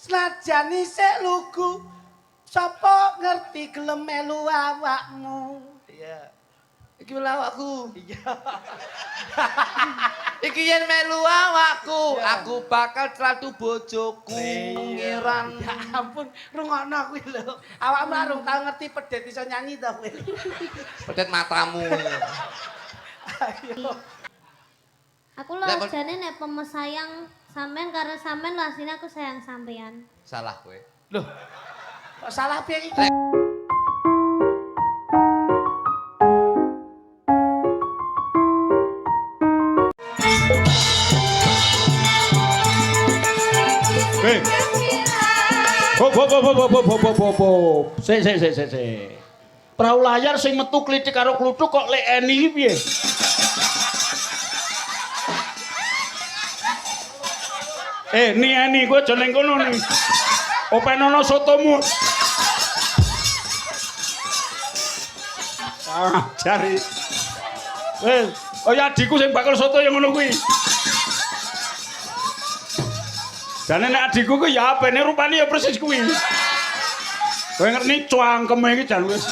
Senajan isih lugu, sapa ngerti gelem melu awakmu. Iya. Iki melu awakku. Iya. Iki yen melu awakku, aku bakal celatu bojoku. Ngiran. Ya ampun, rungokno kuwi lho. Awakmu arung tau ngerti pedet iso nyanyi to kowe. Pedet matamu. Ayo. Aku lho jane nek pemesayang sampean karo sampean lho asline aku sayang sampean. Salah kowe. Loh. Kok salah piye iki? Hei. Hop. Sik. Perahu layar sing metu klitik karo kluthuk kok lek eni iki piye? Eni kowe aja ning kono ni. Openono sotomu. Jari. Kaya adikku sing bakal soto yang ngono kuwi. Jane nek adikku ku ya apene rupane ya persis kuwi. Kowe ngerti cangkeme iki jan wis.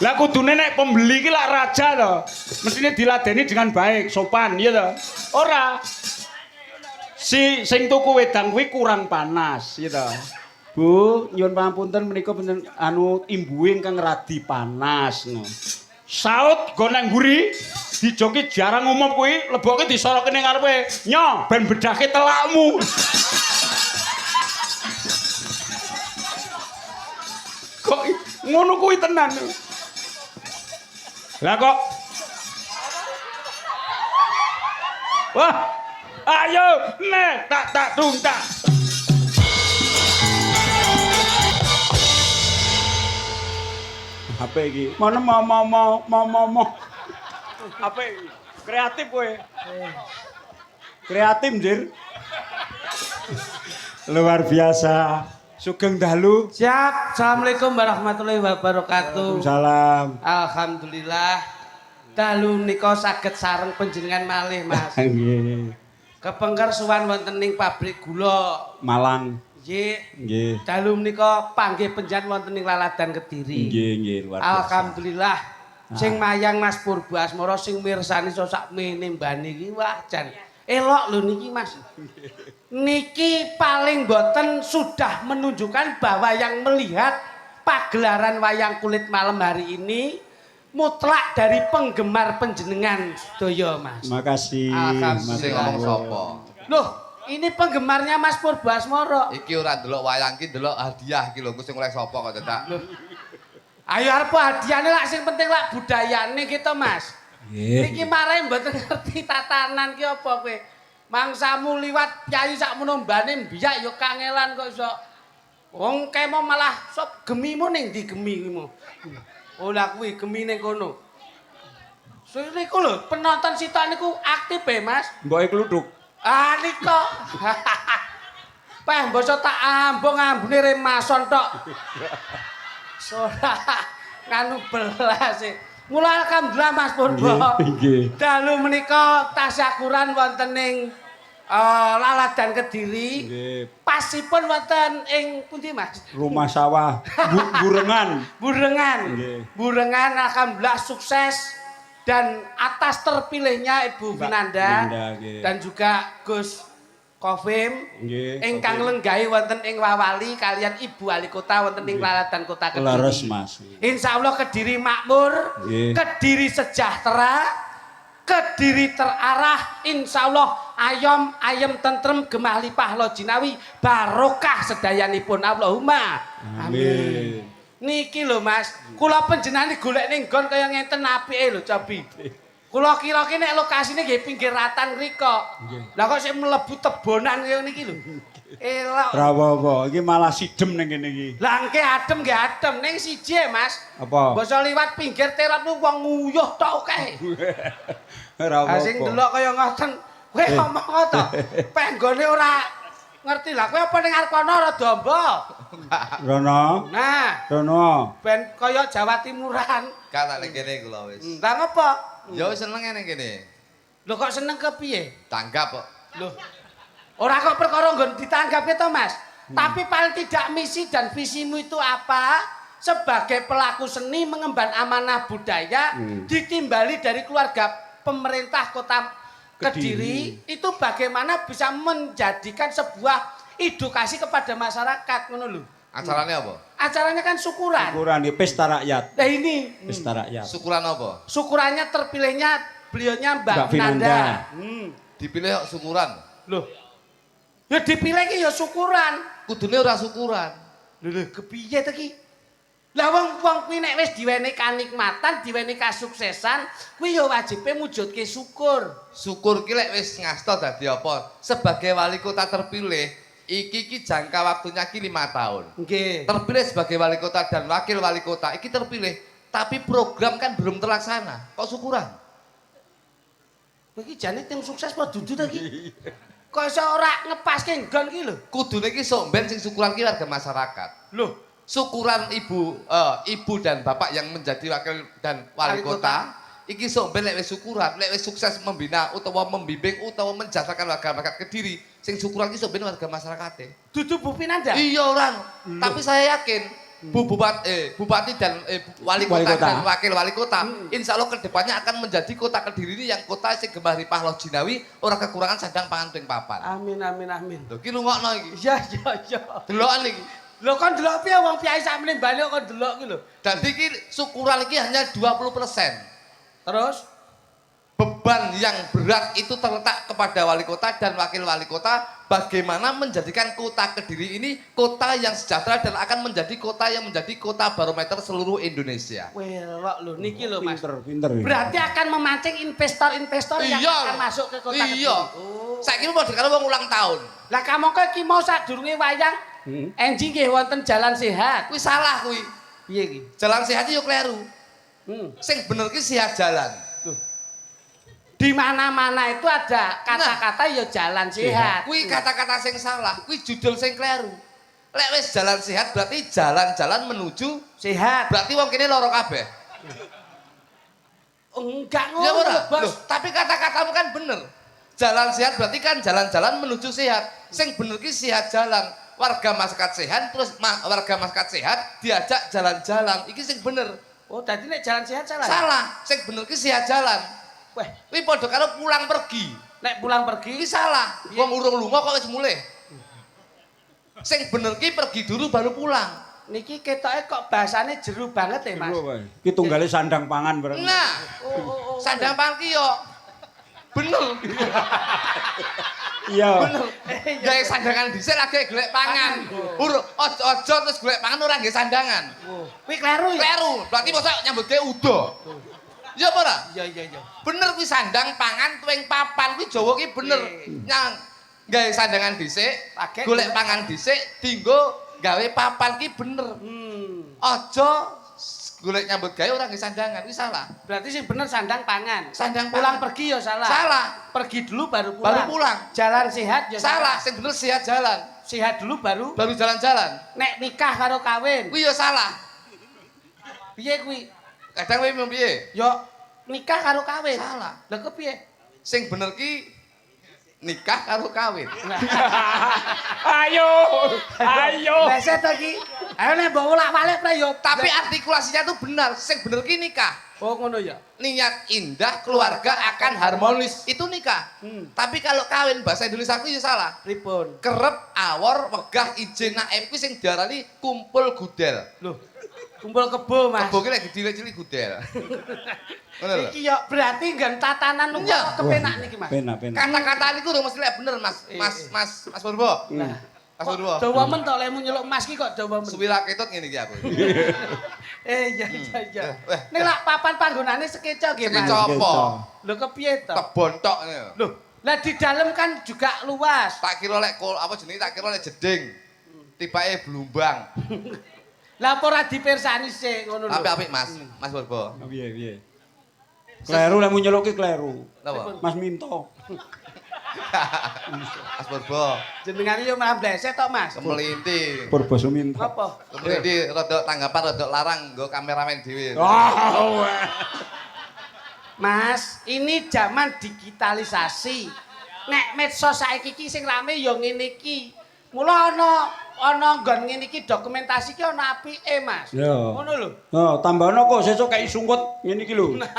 Lah kudune nek pembeli iki lak raja to. Mestine diladeni dengan baik, sopan, iya to. Ora. Si sing tuku wedang kuwi kurang panas, iya to. Bu, nyuwun pangapunten menika pinten imbuhe ingkang radi panas no. Saut go nang mburi dijoki jarang umum kuwi leboke disoroke ning ngarepe. Nyo, ben bedake telakmu. Kok ngono kuwi tenan. Lah kok wah, ayo, nek tak dung tak. HP iki. Mana mau. HP iki. Kreatif kowe. Kreatif, Jir. Luar biasa. Sugeng dalu. Siap. Assalamualaikum warahmatullahi wabarakatuh. Waalaikumsalam. Alhamdulillah. Dalu nika saged sareng panjenengan malih, Mas. Nggih. Kepengker suwan wonten ing pabrik gula Malang. Nggih. Dalu menika panggih penjan wonten ing Laladan Kediri. Nggih, luar biasa. Alhamdulillah. Sing mayang Mas Purba Asmara sing mirsani sak mene mbane iki wah jan elok lho niki Mas. Niki paling boten sudah menunjukkan bahwa yang melihat pagelaran wayang kulit malam hari ini mutlak dari penggemar panjenengan sedaya Mas. Makasih. Sing ngomong sapa? Loh, ini penggemarnya Mas Purba Asmara. Iki ora ndelok wayang iki ndelok hadiah iki lho, sing oleh sapa kok cedak. Ayo arep hadiahne lak sing penting lak budayane kita Mas. Nggih. Niki mare mboten ngerti tatanan ki apa kowe. Mangsamu liwat pyayi sak menombane mbiyak ya kangelan kok iso. Wong kemo malah sop gemimu ning ndi gemimu. Oh lah kuwi gemi ning kono. Niku lho penonton sitok niku aktif Mas. Mboke kluthuk. Ah nika. Peh basa tak ambung ambune remason tok. Ora nganu belas e. Mula alhamdulillah Mas Purba. Nggih. Dalu menika tasyakuran wonten ing Laladan Kediri. Nggih. Pasipun wonten ing pundi Mas? Rumah sawah Burengan. Nggih. Burengan alhamdulillah sukses dan atas terpilihnya Ibu Vinanda nggih. dan juga Gus Kofim Nggih. ingkang lenggahi wonten ing Wawali kalian Ibu Wali Kota wonten ing Laladan Kota Kediri. Leres Mas. Insyaallah Kediri makmur, Nggih. Kediri sejahtera, Kediri terarah, insyaallah ayem tentrem gemah lipah lo jinawi barokah sedayanipun Allahumma amin. Niki lho Mas, kula panjenengan golek ning nggon kaya ngenten apike lho Cobi. Kula kira ki nek lokasine nggih pinggir ratan mriko. Lah kok sik mlebu tebonan kaya niki lho. Elok. Ora apa-apa, iki malah sidem ning kene iki. Lah engke adem nggih adem ning siji Mas. Apa? Basa liwat pinggir terap nu wong nguyuh tok akeh. Ora apa-apa. Sing delok kaya ngoten, kowe ngomong to. Peh nggone ora ngerti lah kowe apa ning arep kono ora domba. Rono. Nah, Rono. ben kaya Jawa Timuran. Kan tak ning kene kula wis. Lah ngopo? Ya wis seneng ning kene. Lho kok seneng kepiye? Tanggap kok. Lho. Ora kok perkara nggon ditanggap to, Mas. Tapi paling tidak misi dan visimu itu apa? Sebagai pelaku seni mengemban amanah budaya ditimbali dari keluarga pemerintah Kota Kediri itu bagaimana bisa menjadikan sebuah edukasi kepada masyarakat ngono lho. Acaranya apa? Acaranya kan syukuran. Syukuran di pesta rakyat. Nah ini Pesta rakyat. Syukuran apa? syukurannya terpilihnya beliaunya Mbak Mbak Vinanda. Vinanda. Dipilih kok syukuran. Loh. Ya dipilih ki ya syukuran. Kudune ora syukuran. Lho kepiye to ki? Lah wong kuwi nek wis diwenehi kanikmatan, diwenehi kasuksesan, kuwi ya wajibe mujudke syukur. Syukur ki lek wis ngasta dadi apa? Sebagai wali kota terpilih, iki jangka waktunya ki 5 tahun. Nggih. Terpilih sebagai wali kota dan wakil wali kota, iki terpilih, tapi program kan belum terlaksana. Kok syukuran? Iki jane tim sukses apa dudu to ki? Kok iso ora ngepaske nggon ki lho. Kudune ki sok ben sing syukuran ki warga masyarakat. Loh, Syukuran ibu dan bapak yang menjadi wakil dan wali kota, iki sok ben lek wis syukuran, lek wis sukses membina utawa membimbing utawa menjadikan warga masyarakat Kediri, sing syukuran ki sok ben warga masyarakate. dudu Bu Pinanda. Iya orang, tapi saya yakin bupati dan wali kota dan wakil wali kota, insya Allah kedepannya akan menjadi kota Kediri ini yang kota sing gemah ripah loh Jinawi, orang kekurangan sandang pangan tuing papan. Amin amin amin. Lho ki lungokno iki. Ya ya ya. Delokan iki. Lho kon delok piye wong piyai sakmene bali kok delok ki lho. Dadi iki syukuran iki hanya 20%. Terus Beban yang berat itu terletak kepada wali kota dan wakil wali kota bagaimana menjadikan kota Kediri ini kota yang sejahtera dan akan menjadi kota yang menjadi kota barometer seluruh Indonesia. welok lho niki lho Mas. Pinter. Berarti akan memancing investor-investor yang akan masuk ke kota Kediri. Iya. Saiki padha karo wong ulang tahun. Lah kamangka iki mau sadurunge wayang enjing nggih wonten jalan sehat. Kuwi salah kuwi. Piye iki? Jalan sehat yo kleru. Sing bener ki sehat jalan. Di mana-mana itu ada kata-kata ya jalan sehat. Kuwi kata-kata sing salah, kuwi judul sing kleru. Lek wis jalan sehat berarti jalan-jalan menuju Sehat. berarti wong kene lara kabeh. Enggak Ya ngono, ora? Bos. Loh, tapi kata-katamu kan bener. Jalan sehat berarti kan jalan-jalan menuju sehat. Sing bener ki sehat jalan. Warga masyarakat sehat terus warga masyarakat sehat diajak jalan-jalan. Iki sing bener. Oh, tadi nek jalan sehat salah. Salah, sing bener ki sehat jalan. Weh, Kuwi padha karo pulang pergi. nek pulang Iki pergi salah. Wong urung lunga kok wis mulih. Sing bener ki pergi dulu baru pulang. niki ketoke kok bahasane jeru banget ya, Mas. Ki tunggale sandang pangan bareng. Nah, Oh. sandang pangan ki yo bener. Iya. Bener. Gawe sandangan dhisik lagi golek pangan. Ojo terus golek pangan ora nggih sandangan. Kuwi kleru ya. Kleru. Berarti mosok nyambut gawe udo. Iya apa ora? Iya. Bener kuwi sandang pangan tuwing papan kuwi Jawa ki bener. Nyang gawe sandangan dhisik, Pakai golek pangan dhisik, dinggo gawe papan ki bener. Aja golek nyambut gawe ora nggih sandangan, kuwi salah. Berarti sih bener sandang pangan. Sandang Pulang pangan. pergi ya salah. Salah. Pergi dulu baru pulang. Baru pulang. Jalan sehat ya Salah, sing bener sehat jalan. Sehat dulu baru Baru jalan-jalan. nek nikah karo kawin. Kuwi ya salah. Piye kuwi? Kadang kowe piye? Yo nikah karo kawin. Salah. Lah kok piye? Sing bener ki nikah karo kawin. Ayo. Leset to ki. Ayo nek mbok wolak-walik pre yo. Tapi artikulasinya tuh benar. Sing bener ki nikah. oh ngono ya. Niat indah keluarga akan harmonis. Itu nikah. Tapi kalau kawin bahasa Indonesia ku ya salah. Pripun? Kerep, awor, wegah, ijen, naem kuwi sing diarani kumpul gudel. Loh. Kumpul kebo, Mas. Kebo ki lek cilik-cilik gudel. Ngono lho. Iki yo berarti nggan tatanan lu Iya. kepenak niki, Mas. Penak. Kata-kata niku udah mesti lek bener Mas Purbo. Mas Purbo. Dawa men tok lemu nyeluk Mas ki kok dawa men. Suwira ketut ngene iki aku. Iya. Nek lak papan panggonane sekeca nggih, Mas. Sekeca apa? Lho kepiye to? Kebon tok ngene. Loh, lah di dalam kan juga luas. Tak kira lek apa jenenge tak kira lek jeding. Tibake blumbang. Lah apa ora dipirsani sik ngono lho. Apik-apik Mas, Mas Purbo. Piye. Kleru lek mun nyeluk ki kleru. Napa? Mas Minto. Mas Purbo. Jenengane yo malah bleset tok, Mas. Kemelinti. Purbo Suminto. Apa? Kemelinti rada tanggapan rada larang nggo kameramen dhewe. Mas, ini zaman digitalisasi. nek medsos saiki iki sing rame ya ngene iki. Mula ana nggon ngene iki dokumentasi ki ana apike, Mas. Ya. Ngono lho. Oh, tambahno kok sesuk kei sungkut ngene iki lho. Nah,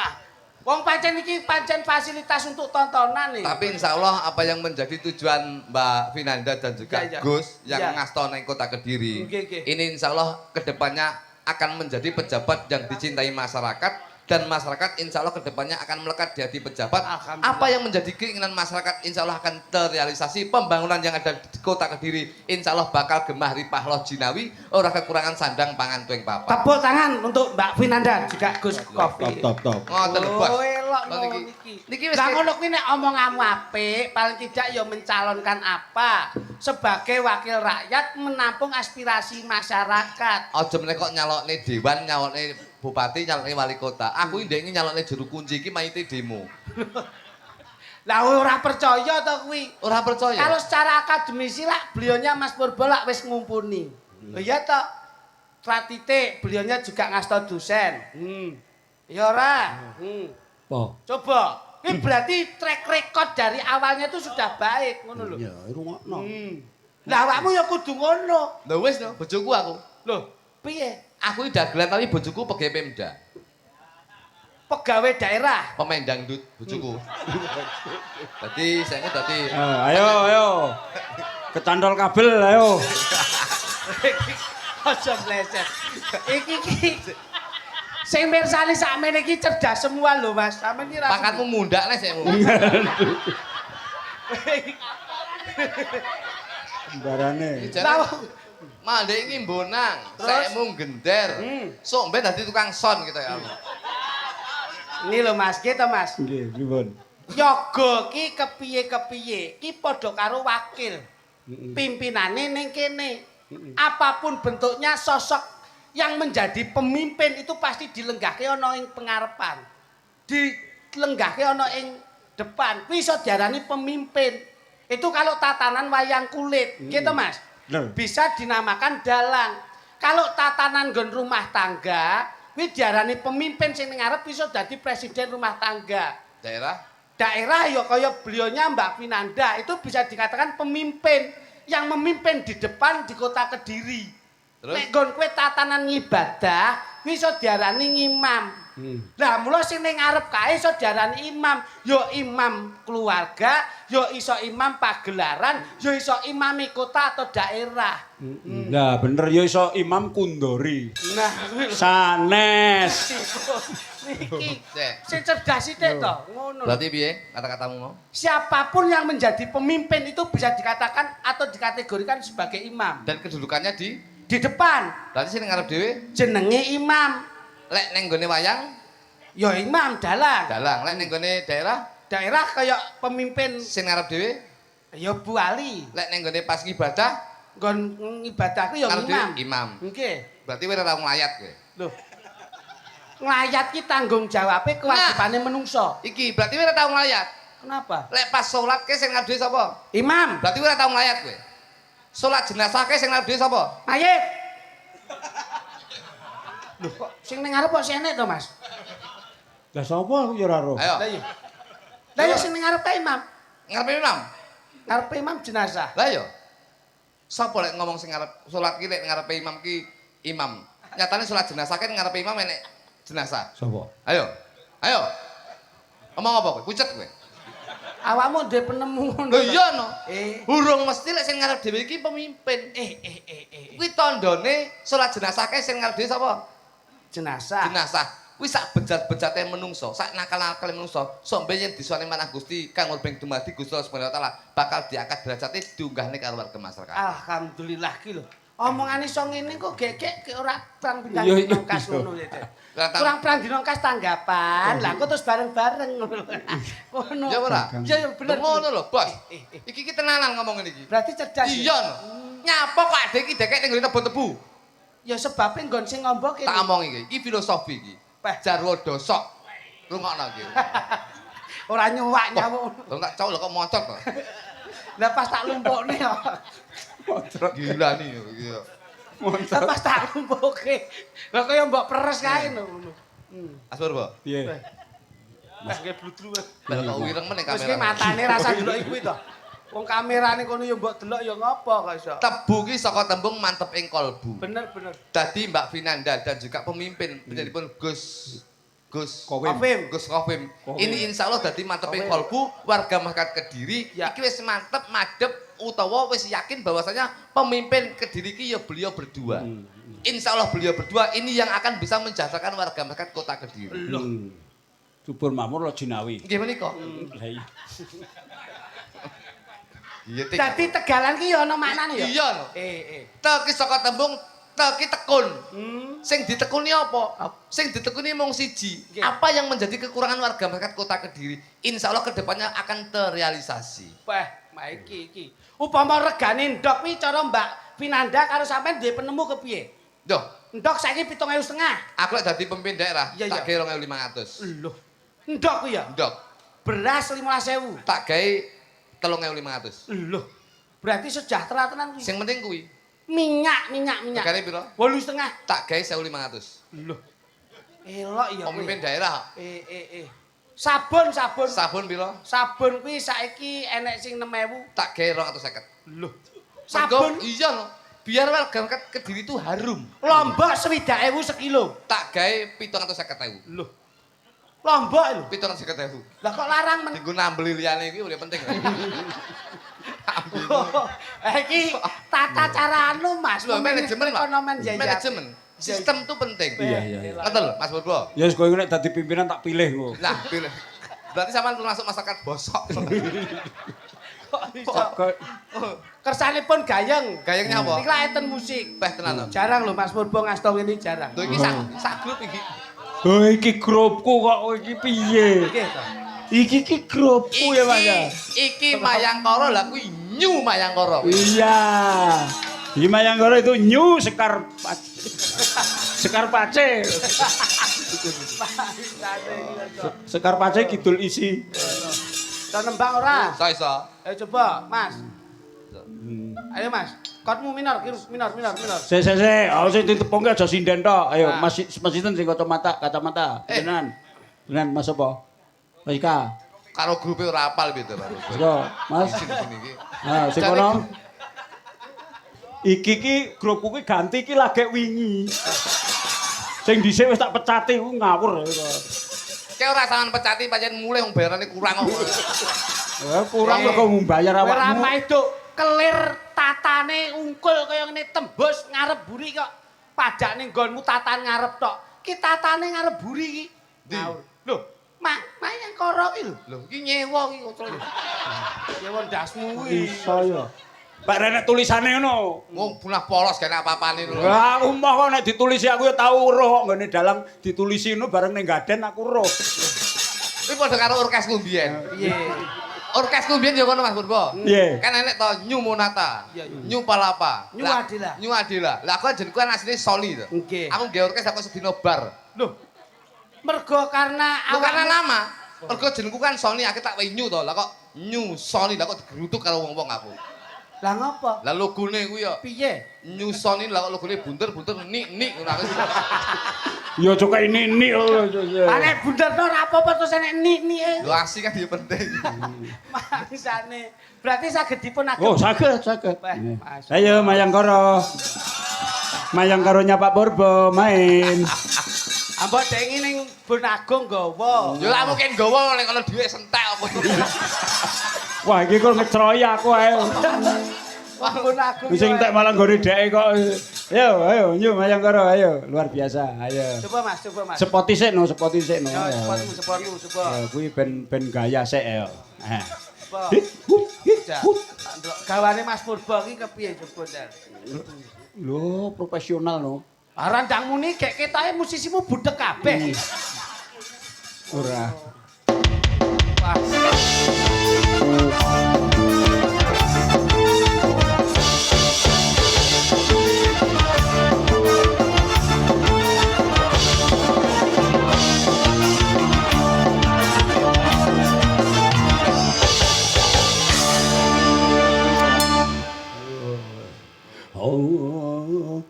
wong pancen iki pancen fasilitas untuk tontonan nih. Tapi insya Allah apa yang menjadi tujuan Mbak Vinanda dan juga Ya, ya. Gus yang Ya. ngasto nang Kota Kediri. Oke. Ini insya Allah kedepannya akan menjadi pejabat yang dicintai masyarakat dan masyarakat insya Allah kedepannya akan melekat di hati pejabat. Alhamdulillah. Apa yang menjadi keinginan masyarakat insya Allah akan terrealisasi. Pembangunan yang ada di Kota Kediri insya Allah bakal gemah ripah loh jinawi, ora kekurangan sandang pangan tuing papa. Tepuk tangan untuk Mbak Vinanda juga Gus Kopi. Top. Ngoten lho, Bos. Oh, elok Lho, ngono niki. iki. Niki wis Lah ngono kuwi nek omonganmu apik, paling tidak ya mencalonkan apa sebagai wakil rakyat menampung aspirasi masyarakat. Aja meneh kok nyalokne dewan, nyalokne bupati, nyalokne wali kota. Aku ndek iki nyalokne juru kunci iki maite demo. Lah ora percaya to kuwi. Ora percaya. Kalau secara akademisi lah beliaunya Mas Purbo lah wis ngumpuni. Oh iya toh. Tratite beliaunya juga ngasto dosen. Ya ora. Oh. Coba. Ini berarti track record dari awalnya itu sudah baik ngono lho. Ya, rungokno. Lah awakmu ya kudu ngono. Lho wis no, bojoku aku. Loh, piye? Aku dagelan tapi bojoku pegawai Pemda. Pegawai daerah. Pemain dangdut bojoku. Dadi saya dadi Ayo. Kecantol kabel ayo. Aja mleset. Iki sing mirsani sakmene iki cerdas semua lho, Mas. Sampeyan iki ra pangkatmu mundak nek sekmu. Sembarane. Lah, Mandek iki mbonang, sekmu gender. Sok ben dadi tukang son gitu ya. ini lho Mas, gitu Mas. Nggih, pripun? Yoga ki kepiye-kepiye, ki padha karo wakil. Pimpinane ning kene. Apapun bentuknya sosok yang menjadi pemimpin itu pasti dilenggahke ana ing pengarepan. Dilenggahke ana ing depan. Kuwi iso diarani pemimpin. Itu kalau tatanan wayang kulit, gitu Mas. Bisa dinamakan dalang. Kalau tatanan nggon rumah tangga, kuwi diarani pemimpin sing ning ngarep iso dadi presiden rumah tangga. Daerah ya kaya beliaunya Mbak Vinanda itu bisa dikatakan pemimpin yang memimpin di depan di Kota Kediri. Terus? Nek nggon kowe tatanan ngibadah, kuwi iso diarani ngimam. Lah mula sing ning ngarep kae iso diarani imam, ya imam keluarga, ya iso imam pagelaran, ya iso imami kota atau daerah. Nah, bener ya iso Imam Kundori. Nah, Sanes. niki sing cerdas sithik to, ngono. Berarti piye kata-katamu mau? Siapapun yang menjadi pemimpin itu bisa dikatakan atau dikategorikan sebagai imam. Dan kedudukannya di Depan berarti sing ngarep dhewe jenenge imam. lek ning gone wayang Ya imam dalang. dalang, lek ning gone daerah Daerah kayak pemimpin sing ngarep dhewe ya Bu wali. lek ning gone pas ibadah Nggon ibadah ku ya ngarep dhewe imam. imam. Nggih. Berarti kowe ora tau nglayat kowe. Loh. Nglayat ki tanggung jawabe kewajibane menungso. Iki berarti kowe ora tau nglayat. Kenapa? Lek pas salat ke sing ngarep dhewe sapa? Imam, Berarti kowe ora tau nglayat kowe. Salat jenazah ke sing ngarep dhewe sapa? mayit. Loh kok sing ning ngarep kok senek to, Mas? Lah sapa ya ora roh? Ayo. Lah iya. Lah ya sing ning ngarep kae imam. Ngarep imam. Ngarep imam jenazah. Lah yo. Sapa lek ngomong sing ngarep salat ki lek ngarepe imam ki imam. Nyatane salat jenazah ki ngarepe imam enek jenazah. Sapa? Ayo. Ayo. Ngomong apa kowe? Pucet kowe. Awakmu duwe penemu ngono. Lho iya no. Eh, Burung mesti lek sing ngarep dhewe iki pemimpin. Kuwi tandane salat jenazah ki sing ngarep dhewe sapa? jenazah. Jenazah. Kuwi sak bejat-bejate menungso, sak nakal-nakale menungso, sok ben yen disuwani manah Gusti kang murbeng dumadi Gusti Allah Subhanahu wa taala bakal diangkat derajate diunggahne karo warga masyarakat. Alhamdulillah ki lho. Omongane iso ngene kok gekek ki ora perang bintang Iya, iya. dino kas ngono ya. Kurang perang dino kas tanggapan. Lah kok terus bareng-bareng ngono. Ngono. Ya ora? Iya ya bener. Ngono lho, Bos. Iki ki tenanan ngomong ngene iki. Berarti cerdas. Iya no. Nyapa kok adek iki dekek ning nggone tebu-tebu. Ya sebabnya nggon sing ngombok Tak omong iki filosofi iki. Peh. Jarwo dosok. Rungokno iki. ora nyuwak nyamuk. Lho tak cowok lho kok moncot to. Lah pas tak lumpukne ya. Gila nih iki. Lah pas tak lumpuke. Lah kaya mbok peres kae ngono. Asur, Bo. Piye? Wes nggih bludru wes. Ben kok wireng meneh Wis ki kamera. matane rasa delok iku to. Wong kamerane kono ya mbok delok ya ngopo kok iso. Tebu ki saka tembung mantep ing kalbu. Bener bener. Dadi Mbak Vinanda dan juga pemimpin penyanipun Gus Kofim. Gus Kofim. Ini insya Allah dadi mantep ing kalbu warga masyarakat Kediri. Ya. Iki wis mantep madep utawa wis yakin bahwasanya pemimpin Kediri ki ya beliau berdua. Insya Allah beliau berdua ini yang akan bisa menjadikan warga masyarakat kota Kediri. Subur makmur lo jinawi. Nggih menika. Lah iya. Iya Tik. Dadi tegalan ki ya ana maknane ya. Iya no. Teki saka tembung teki tekun. Sing ditekuni apa? Sing ditekuni mung siji. Nggih. Apa yang menjadi kekurangan warga masyarakat kota Kediri? Insya Allah kedepannya akan terrealisasi. Wah, mak iki. Upama regane ndok kuwi cara Mbak Vinanda karo sampean duwe penemu kepiye? Duh, Ndok saiki 7.500. aku lek dadi pemimpin daerah Iya, tak iya. gawe 2.500. Lho. Ndok kuwi ya. Ndok, Beras 15.000. tak gawe 3.500. Lho. Berarti sejahtera tenan kuwi. Sing penting kuwi, Minyak. regane piro? 8,5. Tak gawe 1.500. Lho. Elok ya. Pemimpin daerah. Sabun. Sabun piro? Sabun kuwi saiki enek sing 6.000. Tak gawe 250. Lho. Sabun Sabun iya no. Biar warga masyarakat Kediri itu harum. Lombok 60.000 sekilo. Tak gawe 750.000. Lho. Lombok lho. 750.000. Lah kok larang men. Dienggo nambeli liyane iki udah penting. Iki tata cara anu Mas. Lho, manajemen, Pak. Ekonomen ya. Manajemen. Sistem itu penting. Iya. Ngoten lho, Mas Purbo. Ya wis kowe nek dadi pimpinan tak pilih kok. Nah, pilih. Berarti sampean termasuk masyarakat bosok. Kok iso? Kok Kersanipun gayeng. Gayengnya apa? Iki lah enten musik. Teh tenan to. Jarang lho Mas Purbo ngasto ngene jarang. Lho iki sak grup iki. oh iki grupku kok iki piye? Nggih to. Iki ki grupku ya Mas ya. Iki Mayangkara lah kuwi New Mayangkara. Iya. Di Mayanggara itu new Sekar Pace. Sekar Pace kidul isi. Iso nembang ora? Iso. Ayo coba, Mas. Ayo Mas. Kotmu minor. Se. Oh sing ditepungke aja sinden tok. Ayo Nah. Mas Sinten sing kacamata. Tenan. Mas apa? Mas Ika. Karo grupe ora apal gitu, Pak. Yo, Mas. Sini iki. Nah, sing kono. Iki ki grupku ki ganti ki lagi wingi. Sing dhisik wis tak pecati ku ngawur. Kayak ora sampean pecati pancen mulai wong bayarane kurang kok. Ya kurang kok mbayar Ora awakmu. maiduk kelir tatane ungkul kaya ngene tembus ngarep buri kok. Pajakne nggonmu tatan ngarep tok. Ki tatane ngarep buri ki. Ndi? Ngawur. Lho, Mayangkara ki lho. Lho, iki nyewa iki kok. Ya wong dasmu kuwi. Iso ya. Pak renek tulisane ngono. Wong bunah polos gak apa-apane lho. Lah umah kok nek ditulisi aku ya tau roh kok nggone dalang ditulisi ngono bareng ning gaden aku roh. Iki padha karo orkesku mbiyen. Piye? Orkesku mbiyen ya kono Mas Purbo. Piye? Kan enek to New Monata, Iya, iya. New Palapa, New Lah, Adila. New Adila. Lah aku jenengku kan asline Soli to. Nggih. Aku nggawe orkes aku sedina bar. Lho. Mergo karena Lho karena awakmu- nama. Mergo jenengku kan Sony, aku tak wae New to. Lah kok New Sony lah kok digerutuk karo wong-wong aku. Lah ngopo? Lah logone kuwi ya Piye? New Sony lah kok logone bunter-bunter nik ngono aku. Ya coba ini. Panek bunderno ora apa-apa terus enek ni-nike. Lho asik kan ya penting. Mangsane. Berarti saged dipun agem. Oh, saged. Wah, Mas. Ayo Mayangkara. Mayangkaranya Pak Purbo main. Ambok dengi ning Bun Agung nggawa. Ya lah mungkin gawa nek kalau dhuwit sentek apa. Wah, iki kok ngecroy aku ae. Wah, Bun Agung. Sing entek malah nggone dheke kok. Ayo, nyu Mayangkara, ayo. Luar biasa, ayo. Coba Mas. Spot isik no. Ya, sepotmu. Ya, kuwi ben gaya sik ya. Coba. Ndelok gawane Mas Purbo iki kepiye coba, Dar? Lho, profesional no. Arandang muni gek ketoke musisimu budek kabeh. Ora. Wah. Oh.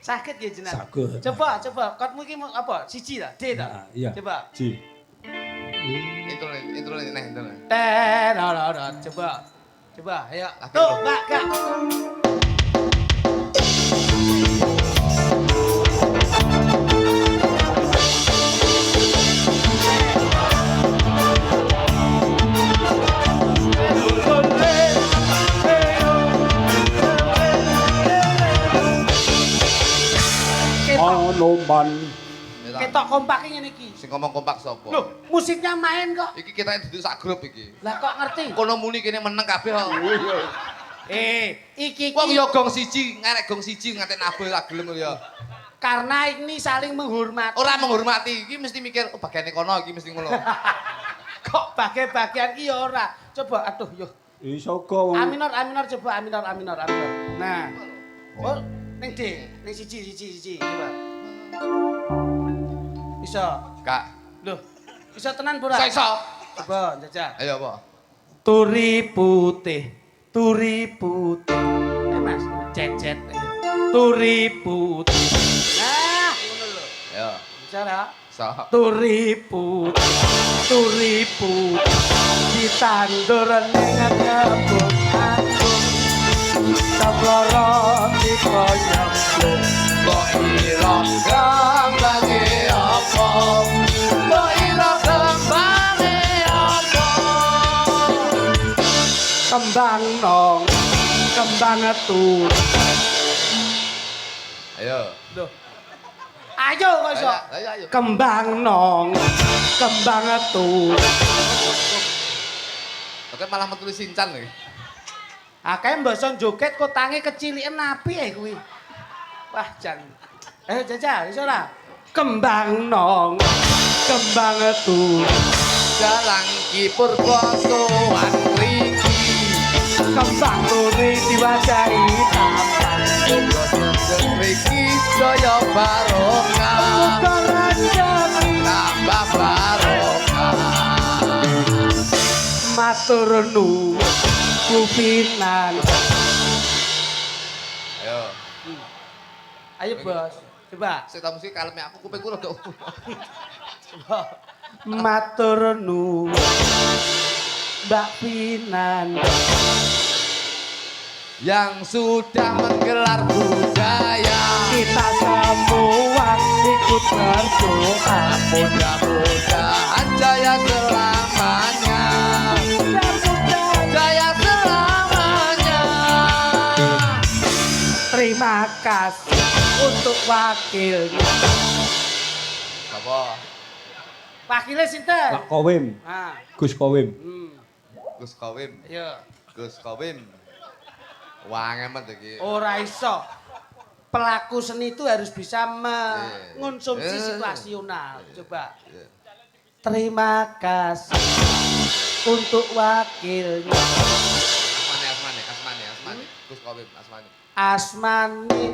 Sakit ya jenengan. Saged. Coba, kotmu iki mau apa? Siji ta? D ta? Nah, iya. Coba. Ji. Intro nih, intro nih. Coba, ayo. Lagi, Tuh, bro. Mbak, Kak. Anoman. Ketok kompaknya ngene iki. Sing ngomong kompak sapa? Loh, musiknya main kok. Iki kita duduk sak grup iki. Lah kok ngerti? Kono muni kene meneng kabeh kok. Iki Wong ya gong siji, ngarek gong siji ngaten aboh ra gelem ya. karena ini saling menghormati. Ora menghormati, iki mesti mikir, oh bagiane kono iki mesti ngono. Kok bagian iki ya ora. Coba aduh yo. Iso kok. Aminor coba aminor. Nah. Oh, ning D, ning siji coba. Iso. Kak, Loh, iso tenan pura? iso. Coba jajal. Ayo apa? Turi putih. Mas, cecet. Turi putih. Nah, ngono lho. Ayo. Bicara. Iso. Turi putih ditandur ning kebun agung. Sabloro dikoyok Mbok ira kembange apa? Mbok ira kembange apa? kembang nong, kembang tur. Ayo. Loh. Ayo kok iso. Ayo. Kembang nong, kembang tur. Oke malah metu Sinchan lagi. Akeh mbasa joget kok tangi keciliken api kuwi. Wah, jan. Jajal, iso ora? Kembang nong, kembang tur. Jalang ki purba sowan mriki. Kembang turi diwajahi tampan. Mriki saya barokah. Kerajaan Tambah barokah. matur nuwun kupinan. Ayo. Ayo, Bos. Coba. Sing tak musik kaleme aku kupingku rada. Coba. Matur nuwun Mbak Pinan. Yang sudah menggelar budaya. Kita semua ikut berdoa. Mudah-mudahan jaya selamanya. Jaya selamanya. Terima kasih untuk wakilnya. Apa? Wakilnya sinten? Pak Kowim, Nah, Gus Kowim. Gus Kawim. ayo. Gus Kawim. Wangen men iki. Ora iso. Pelaku seni itu harus bisa mengonsumsi situasional. Coba. Terima kasih untuk wakilnya. Asmani. Gus Kawim, Asmani. Asmani.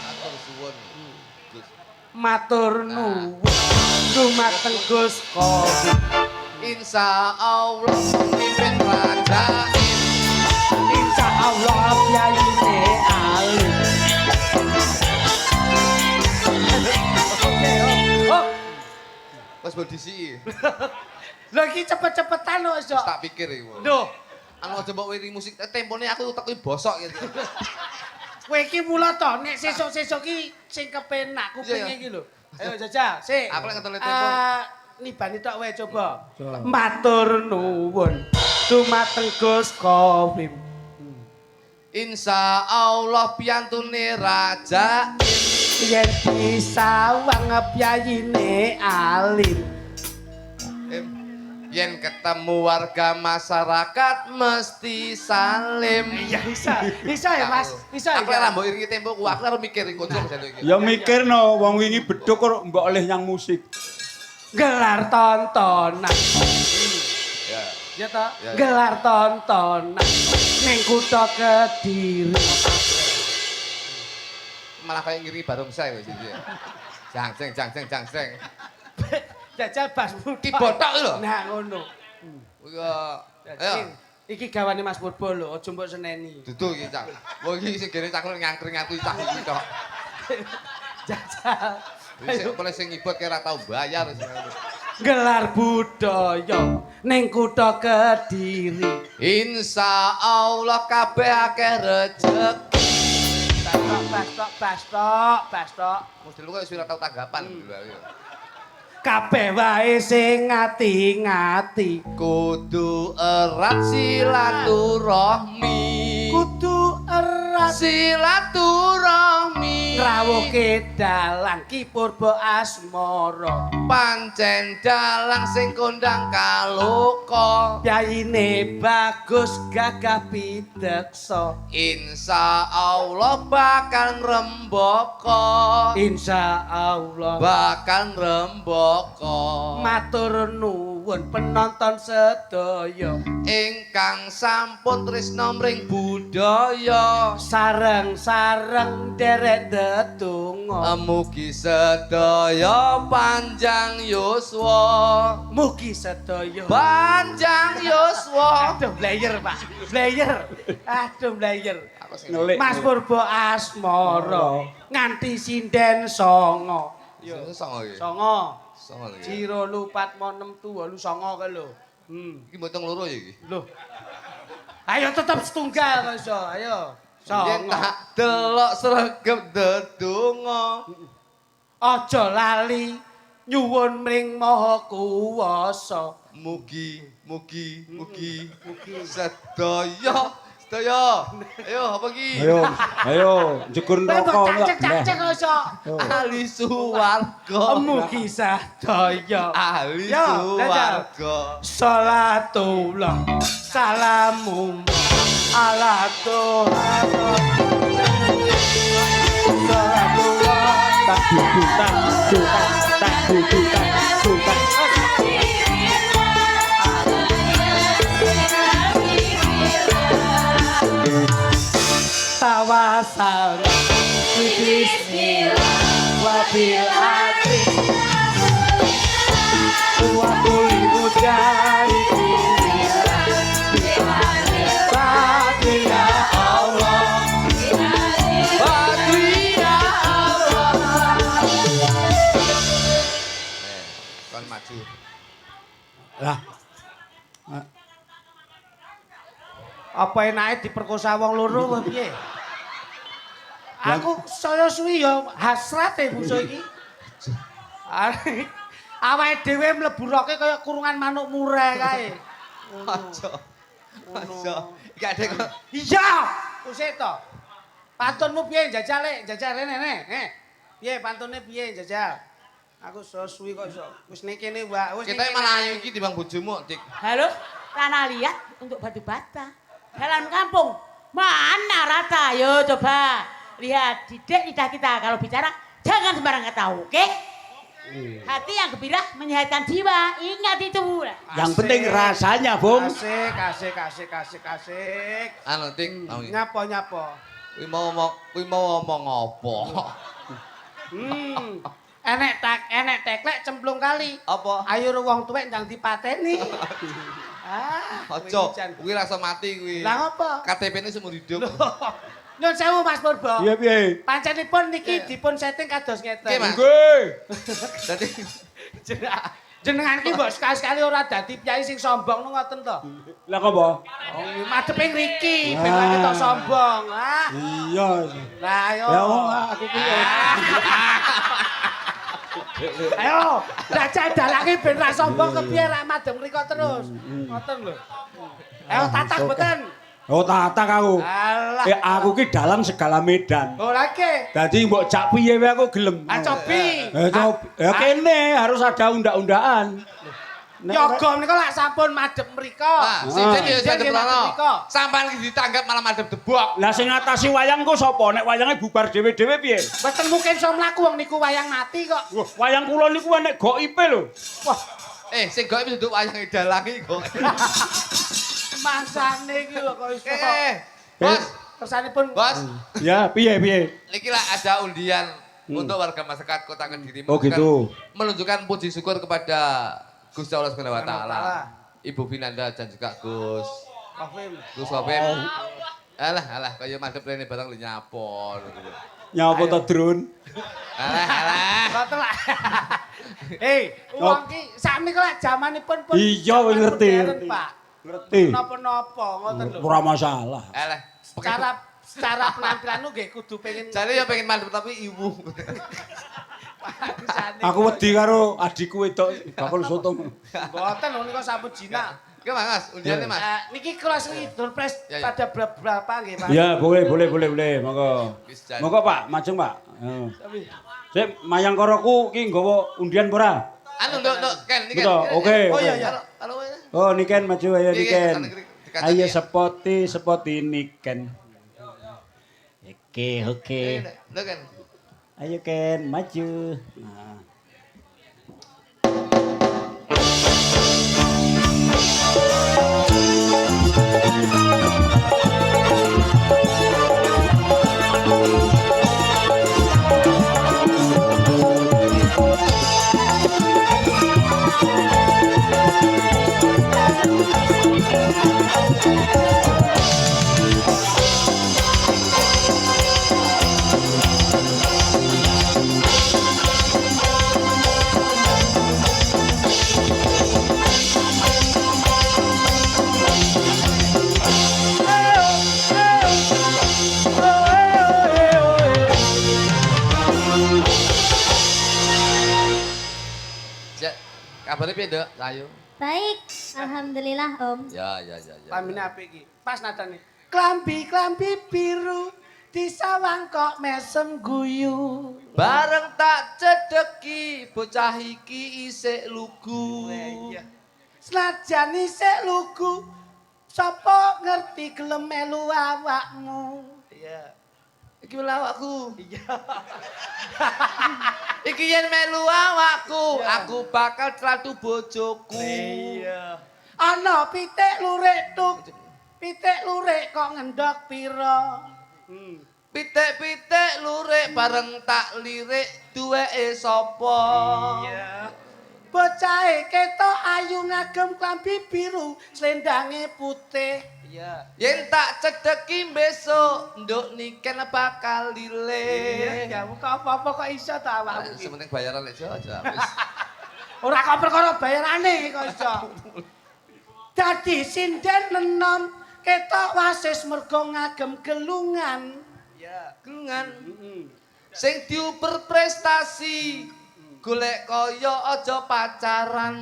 Atur suwun. Gus. Matur nuwun dumateng Gus Kowim. Insya Allah pemimpin rajain. Insya Allah piyayine alim. Oh, Wes mbok disiki. lho iki cepet-cepetan kok, Sok. Tak pikir iku. Lho, Anu aja mbok wiri musik tempone aku utek kuwi bosok gitu. kowe iki mula to nek sesuk-sesuk iki sing kepenak kupinge iki lho. Ayo jajal, sik. Aku lek ngeteli tempo. Nibani tok wae coba. Matur nuwun dumateng Gus Kowim. Insya Allah piantune rajain. Yen disawang piyayine alim. Yen ketemu warga masyarakat mesti salim. Iya bisa ya Mas, bisa ya. Aku lek mbok iringi tempo ku aku arep mikir iku jek iki. Ya mikir no, wong wingi beduk kok mbok oleh nyang musik. Gelar tontonan. Ya. Ya toh? Ya, ya. Gelar tontonan ning kutha Kediri. Malah kayak ngiringi barongsai wis iki. Jang. Jajal Mas Purbo. Ki botok lho. Nah ngono. Ayo. Jadi, iki gawane Mas Purbo lho, aja mbok seneni. Dudu iki cak. Wong iki sing gene cak nyangkring aku cak iki tok. Jajal. Sing oleh sing ngibot kaya ora tau bayar. Gelar budaya ning kutha Kediri. Insya Allah kabeh akeh rezeki. Bastok. Mesti lu kok wis ora tau tanggapan. Kabeh wae sing ngati-ngati. Kudu erat silaturahmi. Kudu erat Silaturahmi. rawuhke dalang Ki Purba Asmara. Pancen dalang sing kondang kaloka. Pyaine bagus gagah pideksa. Insya Allah bakal ngrembaka. Insya Allah. Bakal ngrembaka. Matur nuwun penonton sedaya. Ingkang sampun tresna mring budaya. Sareng-sareng derek ndedonga. Mugi sedaya panjang yuswa. Mugi sedaya Panjang yuswa. aduh blayer Pak. Aduh blayer. Ngelik. Mas Purba Asmara nganti sinden 9. Yo songo iki. 9. Songo iki. Jiro lupat mo 6 tu 8 9 ka lho. Iki mboten loro ya iki. Loh. Ayo tetep setunggal kok iso. Ayo. Yen 9. tak delok sregep dedonga. Aja lali nyuwun mring Maha Kuwasa. Mugi sedaya. Ayo apa iki? Ayo, jegur Kowe rokok kok enggak. cacek-cacek kok iso. Ahli suwarga. Mugi sadaya. Ahli Yo, suwarga. Salatullah salamullah ala Tuhan. Salatullah Tak dudukan, tak dudukan. tawasal bismillah wa bil ati wa kulli mujahidin Badriya Allah Badriya Allah. Kon maju. lah apa enake diperkosa wong loro apa piye? Aku saya suwi ya hasrate musuh iki. Awake dhewe mlebu roke kaya kurungan manuk murai kae. Aja. Iki adek kok. Iya, usik to. Pantunmu piye jajal lek? Jajal rene. Piye pantune piye jajal? Aku so suwi kok iso. Wis ning kene wae. Wis Kita malah ayu iki timbang bojomu, Dik. Halo, tanah liat untuk batu bata. Jalan kampung, mana rata? Yo coba lihat didik lidah kita kalau bicara jangan sembarang kata, oke? Hati yang gembira menyehatkan jiwa, ingat itu. Yang penting rasanya, Bung. Kasih. Anu, Dik, Nyapa. kuwi mau ngomong apa? Enek teklek cemplung kali. Apa? Ayo wong tuwek ndang dipateni. Aja, kuwi rasa mati kuwi. Lah ngopo? KTP-ne seumur hidup. Nyun sewu Mas Purba. Iya piye? Pancenipun niki dipun setting kados ngeten. Oke, Mas. Nggih. Dadi Jenengan ki mbok sekali-sekali ora dadi piyai sing sombong nu ngoten to. Lah apa? Oh, madepe ngriki ben ora ketok sombong. Iya. Lah ayo. Ya wong aku ki. Ayo, dajal dalange ben ra sombong kepiye ra madhep mriko terus. Ngoten lho. Ayo tatah mboten. Oh tatak aku. Alah. Aku ki dalam segala medan. Oh lagi. Dadi mbok cak piye wae aku gelem. Cobi. Ya kene harus ada undang-undangan. Yoga menika lak sampun madhep mriko. Nah, sithik ya Sithik madhep madhep lono. mriko. Sampeyan iki ditanggap malah madhep debok. Lah sing ngatasi wayang ku sapa? Nek wayange bubar dhewe-dhewe piye? Mboten mungkin iso mlaku wong niku wayang mati kok. Wah, wayang kula niku enek goipe lho. Wah, Sing gawe duduk wayange dalangi kok. masane iki lho kok iso. Bos, Kersanipun bos. Ya, piye? Niki lah ada undian untuk warga masyarakat Kota Kediri. Oh, gitu. Menunjukkan puji syukur kepada Gusti Allah Subhanahu wa taala. Taala. Ibu Vinanda dan juga Gus Wafim. Wafim. Alah, kaya madhep rene barang lho nyapon. Nyapa to drone? Alah. Ngoten lah. Wong ki sakniki lek jamanipun pun Iya, wis zaman ngerti, modern, ngerti. Pak. Ngerti. Napa-napa ngoten lho. Ora masalah. Alah. Secara penampilan nggih kudu pengen Jare ya pengen mandep tapi ibu. Aku wedi karo adikku wedok bakul soto. Mboten lho nika sampun jinak. Oke Mas, undiannya Mas. Niki kula sing surprise Ya, ya. pada berapa nggih, Pak? Ya, boleh. Monggo. Wis jan. Monggo Pak, majeng Pak. Sik mayang koroku ki nggawa undian apa ora? Anu nduk Ken, iki. Betul, oke. Oh iya ya. Halo. Oh, niken maju ayo Iya, niken. dekat Ayo ya. sepoti niken. Oke. Nduk Ken. Ayo Ken, maju. Nah. Ya, kabarnya piye, Nduk? Ayo. Baik, alhamdulillah Om. Ya. Pamine apik iki. Pas nadane. Klambi biru disawang kok mesem guyu. Bareng tak cedeki bocah iki isih lugu. Iya. Senajan isih lugu, sapa ngerti gelem melu awakmu. Iya. Iki melu awakku. Iya. Iki yen melu awakku, Iya. aku bakal tratu bojoku. Iya. Ana pitik lurik tuk. Pitik lurik kok ngendhok pira? Pitik-pitik lurik bareng tak lirik duweke sapa? Iya. Bocahe ketok ayu ngagem klambi biru, slendange putih. Iya. Yen tak cedeki besok, nduk niken bakal lilih. Ya muka apa-apa kok iso ta awakmu iki. Sementing bayaran aja wis. Ora kok perkara bayarane kok iso. Dadi sinden nenom ketok wasis mergo ngagem gelungan. Ya, Gelungan sing diuber prestasi. Golek kaya aja pacaran.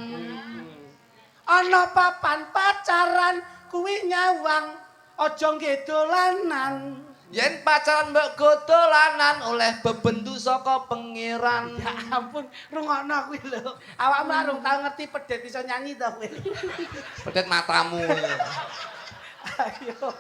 Ana papan pacaran kuwi nyawang aja ngedolanan. Yen pacaran mbok godolanan oleh bebendu saka pangeran. Ya ampun, rungokno kuwi lho. Awakmu arung tau ngerti pedet iso nyanyi to kowe. Pedet matamu. Ayo.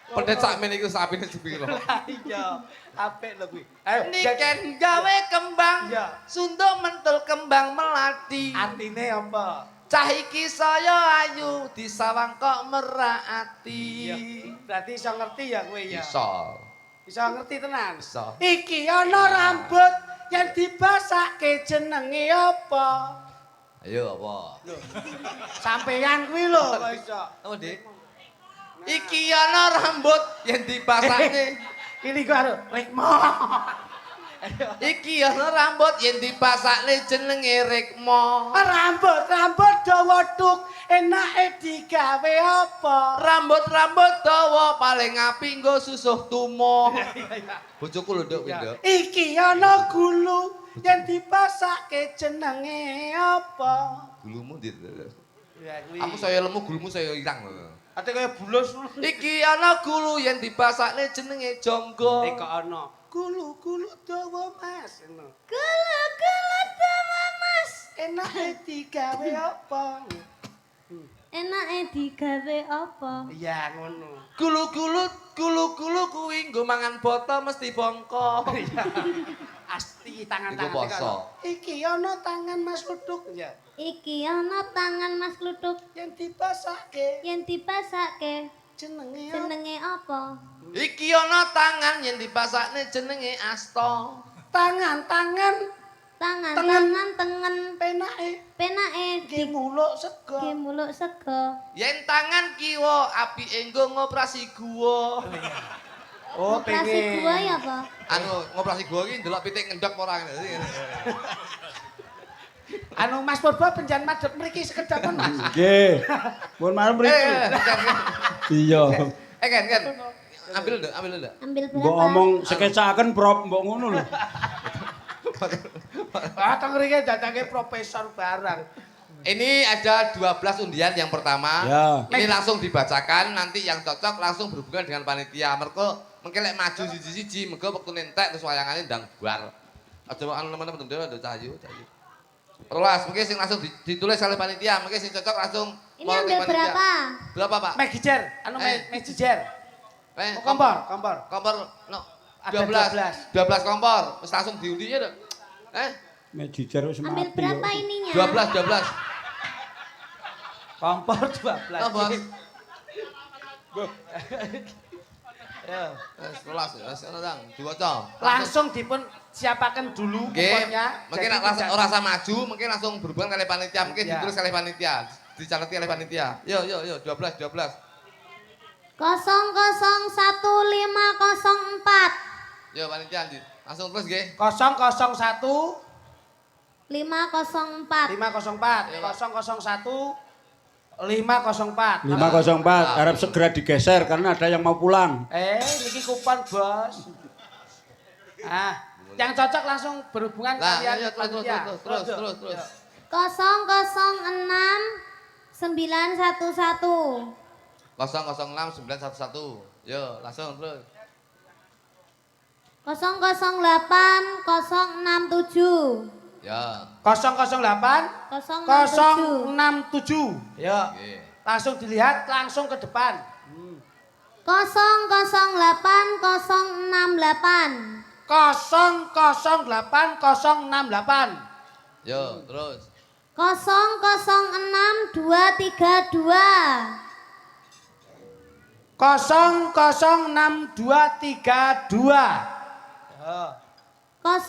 Pedet sakmene iku sapine sepiro. Iya, apik lho kuwi. Ayo, Niken gawe kembang, Iya. sunduk mentul kembang melati. artine apa? Cah iki saya ayu, disawang kok meraati. Iya. Berarti iso ngerti ya kowe ya. Iso. Iso ngerti tenan. Iso. Iki ana rambut yang dibasake jenenge apa? Ayo apa? Sampeyan kuwi lho kok iso. Apa, Dik? Iki ana rambut yang dipasake. Ini karo Rikmo. Iki ana rambut yang dipasakne jenenge Rikmo. Rambut dawa tuk enake digawe apa? Rambut dawa paling apik nggo susuh tumo. Bojoku lho, Nduk, Nduk. Iki ana gulu yang dipasake jenenge apa? Gulumu ndi? Ya kuwi. Aku saya lemu, gulumu saya irang lho. Ate kaya bulus. Iki ana gulu yang dipasakne jenenge jonggo. Kok ana gulu dawa Mas. Gula dawa Mas. Enake digawe apa? Enake digawe apa? Iya ngono. Gulu kuwi nggo mangan boto mesti bongko. Asti Iku tangan-tangan poso. Iki ana tangan Mas Luduk ya. Iki ana tangan Mas Kluthuk Yang dipasake yang dipasake jenenge apa? jenenge apa? Iki ana tangan yang dipasakne jenenge asta. Tangan-tangan Tangan tengen penake penake nggih muluk sego. dimuluk sego. Yen tangan kiwa apike nggo ngoperasi guwa. Oh, Operasi pengen. gua ya, Pak? Anu ngoperasi gua iki ndelok pitik ngendok apa ora ngene. Anu Mas Purba penjan madhep mriki sekedap pun Mas. Nggih. Pun marem mriki. Iya. Kan. Ambil dulu. Ambil berapa? Mbok omong sekecaken prop mbok ngono lho. Ah, teng mriki dadange profesor barang. Ini ada 12 undian yang pertama. Ya. Ini langsung dibacakan, nanti yang cocok langsung berhubungan dengan panitia. Mergo mengko lek maju siji-siji, mergo wektu entek terus wayangane ndang bar. Aja anu teman-teman dhewe ada cahayu. Terus mungkin sing langsung ditulis oleh panitia, mungkin sing cocok langsung Ini ambil berapa? Berapa, Pak? Megijer, anu megijer. Kompor. Kompor. No. Ada 12 kompor. Terus langsung diundinya dong. Mejijer wis Ambil mati. berapa yo. ininya? 12. Kompor 12. Oh, Bos. Ya. Wes 12 ya, wes ono tang. Diwaca. Langsung dipun siapaken dulu Nggih. pokoknya. Mungkin Jadi tidak- ora usah maju, mungkin langsung berhubungan kali panitia, mungkin Ya. ditulis kali panitia, dicateti oleh panitia. Yo 12. 001504 Yo panitia langsung terus nggih. 001 504 504 001 504. 504 harap segera digeser karena ada yang mau pulang. Niki kupon, Bos. Yang cocok langsung berhubungan Lah, kalian ayo terus. 006 911 006911. Yo, langsung terus. 008 067 Ya. 008 067 067. Ya. Nggih. Langsung dilihat langsung ke depan. 008 068 008 068. Yo, terus. 006 232 006 232. 006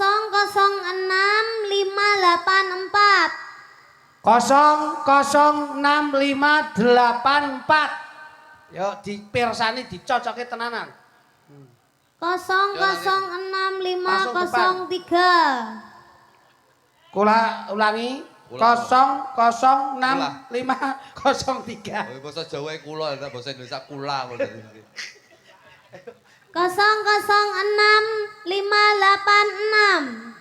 584 006 584. Yo dipirsani dicocoke tenanan. 006 503 Kula ulangi Ulang. 006 503. Oh, bahasa Jawa e kula, ta bahasa Indonesia kula kok dadi. 006 586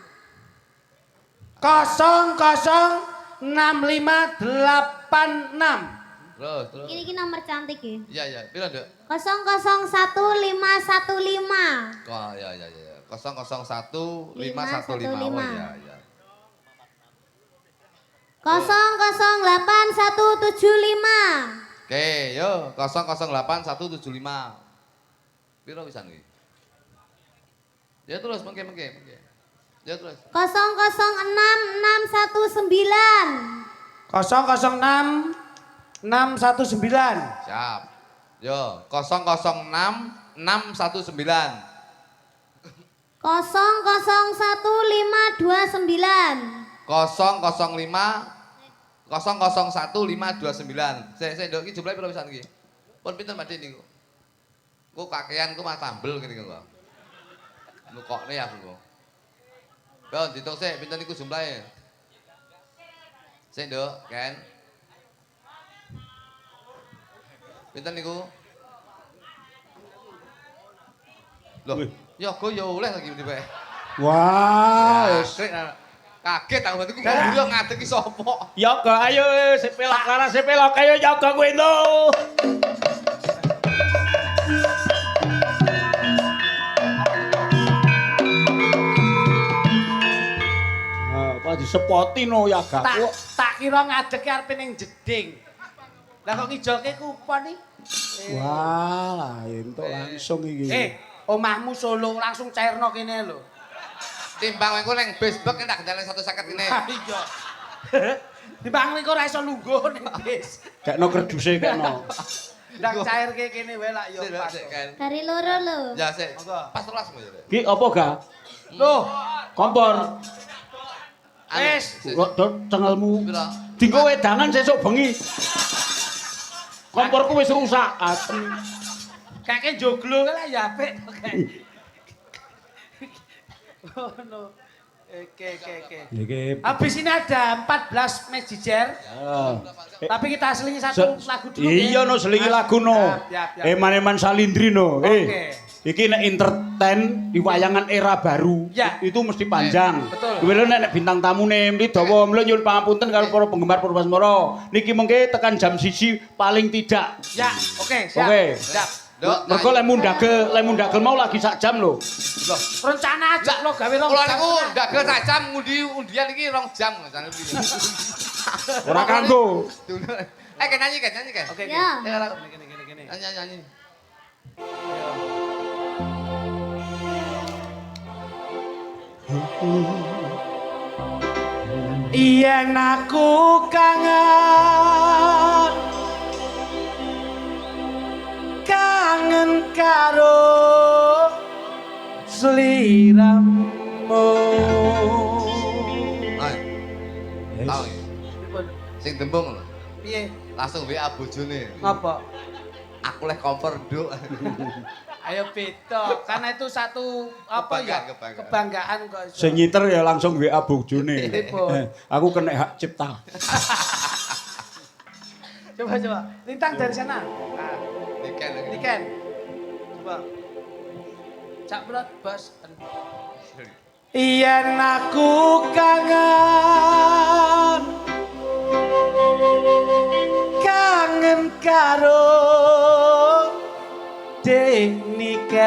006 586. Terus. Ini nomor cantik ya. Iya, pira, Nduk? 001 515 Oh, ya. 001 515. Oh, ya. 008 175 Oke, yo 008 175. Piro pisan iki? Ya terus mengke. Ya terus. 006 619 006 619. Siap. Yo 006 619. 001 529 005 001 529. Sik Nduk iki jumlahe piro pisan iki? Pun pinten Mbak niku? Ku kakean ku mah tambel ngene kok. Nukokne aku kok. Kon ditung sik pinten niku jumlahe? Sik Nduk, Ken. Pinten niku? Loh, ya go ya oleh lagi tiba. Wah, wis. Kaget aku berarti ku guru ngadeg ki sapa? Yoga ayo sepelok lara sepelok ayo yoga kuwi to. Apa disepoti no yoga. Tak kira ngadeke arep ning jeding. Lah kok ngijolke kupon iki? Wah, entuk langsung iki. Omahmu Solo langsung cairno kene lho. Timbang engko ning Facebook tak gendane 150 kene. Iya. Timbang niku ora iso lungguh ning bis. Kekno kerduse kekno. Ndang cairke kene wae lak yo pas. Sik kan. dari loro lho. Ya sik. Monggo. Pas telas mo ya. Ki apa ga? Loh, Kompor. Wis. Kok cengelmu. Pira? Dinggo wedangan sesuk bengi. Komporku wis rusak. Kakek joglo lah ya apik to kayak. Oh no. Oke. Iki. Habis ini ada 14 mejijer. Oh. Tapi kita selingi satu lagu dulu. Iya no selingi lagu no. Siap. Eman-eman Salindri no. Oke. Iki nek entertain di wayangan era baru. Ya. Itu mesti panjang. Betul. Kuwi lho nek bintang tamune mesti dawa. Mula nyuwun pangapunten karo para penggemar Purwasmara. Niki mengke tekan jam 1 paling tidak. Ya, oke, siap. Oke. Siap. Dok, Mergo lek mundagel mau lagi sak jam lho. Loh, Rencana aja lo gawe lo. kula niku ndagel sak jam ngundi undian iki 2 jam jane piye. Ora kanggo. Nyanyi kan. Oke. Ya. Gini. Nyanyi. Yen aku kangen karo sliramu. Ayo. Ayo. Sing tembung lho. Piye? Langsung WA bojone. Ngapa? Aku leh kompor, Nduk. Ayo beda, karena itu satu apa ya? Kebanggaan kok. Sing nyiter ya langsung WA bojone. Telepon. Aku kena hak cipta. Coba. Lintang dari sana. Nah, Niken. Coba. Cak berat, Bos. Yen aku kangen karo Dek Niken,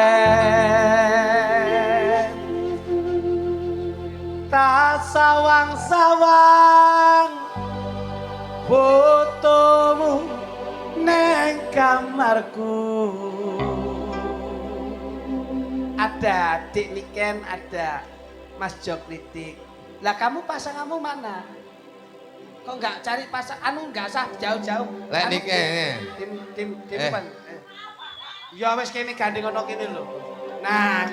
tak sawang-sawang fotomu neng kamarku. Ada Dek Niken, ada Mas Joklitik. Lah kamu pasanganmu mana? Kok nggak cari nggak usah jauh-jauh. Lek Anu, Nike. Tim pan. Ya wis kene gandeng ono kene lho. Nah.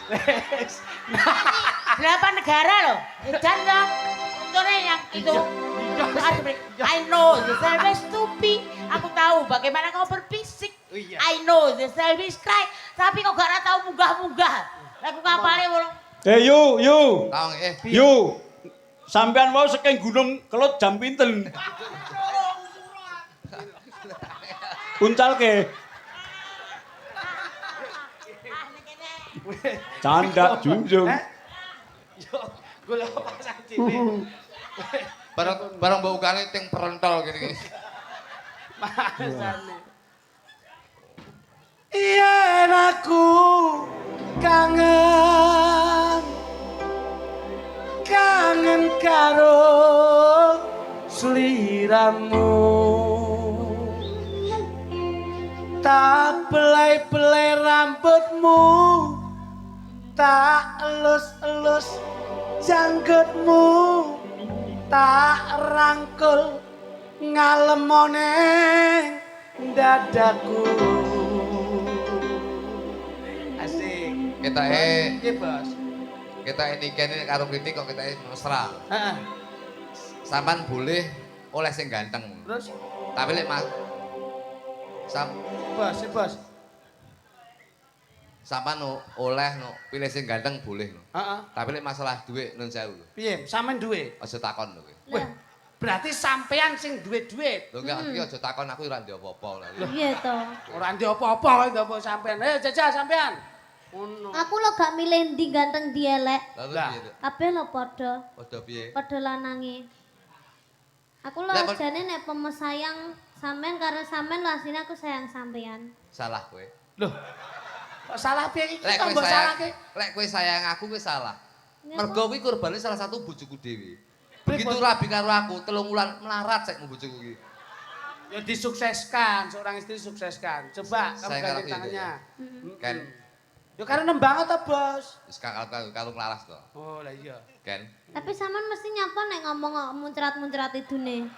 Wes. 8 negara loh. Dan dong. Untungnya yang itu. I know the service to be. Aku tahu bagaimana kau berfisik. Oh, iya. I know the service cry. Tapi kok gak tahu munggah-munggah. Aku kapalnya bolong. Yu. Tahu Yu. Sampean mau saking Gunung Kelut jam pinten? Uncalke. Canda junjung. Yo, golek pasang dhewe. barang bau ukane ting perontol gini. Masane. Yen aku kangen karo sliramu. Tak belai-belai rambutmu, tak elus-elus janggutmu, tak rangkul ngalemone dadaku. Asik. Kita Iya, Bos. Niken karo kritik kok kita mesra. Heeh. Sampan boleh oleh sing ganteng. Terus Tapi lek Bos. sampan oleh pilih sing ganteng boleh no. Heeh. Tapi lek masalah duit nun sewu lho. Piye? Sampeyan duwe? Aja takon lho kowe. Weh, berarti sampeyan sing duwe duit. Lho enggak iki aja takon aku ora ndek apa-apa lho. Iya toh. Ora ndek apa-apa wae ndek sampeyan. Ayo jajal sampeyan. Ngono. Aku lo gak milih ndi ganteng di elek. Lalu Lah. piye? Duk? Kabeh lo padha, Padha piye? padha lanange. Aku lo Lah, jane nek pemesayang sampean karo sampean lo asline aku sayang sampean. Salah kowe. Loh. Kok salah piye iki? Lek Kok kowe mbok sayang, salahke? lek kowe sayang aku kowe salah. Mergo kuwi kurbane salah satu bojoku dhewe. Begitu Pripun? rabi karo aku, 3 wulan melarat sek bojoku iki. Ya disukseskan, seorang istri sukseskan. Coba kamu Saya gandeng ngerti itu tangannya. Ken, Ya karena nembang atau bos? wis kalau nglaras to. Oh lah iya. Ken. Tapi sampean mesti nyapa nek ngomong muncrat-muncrat idune.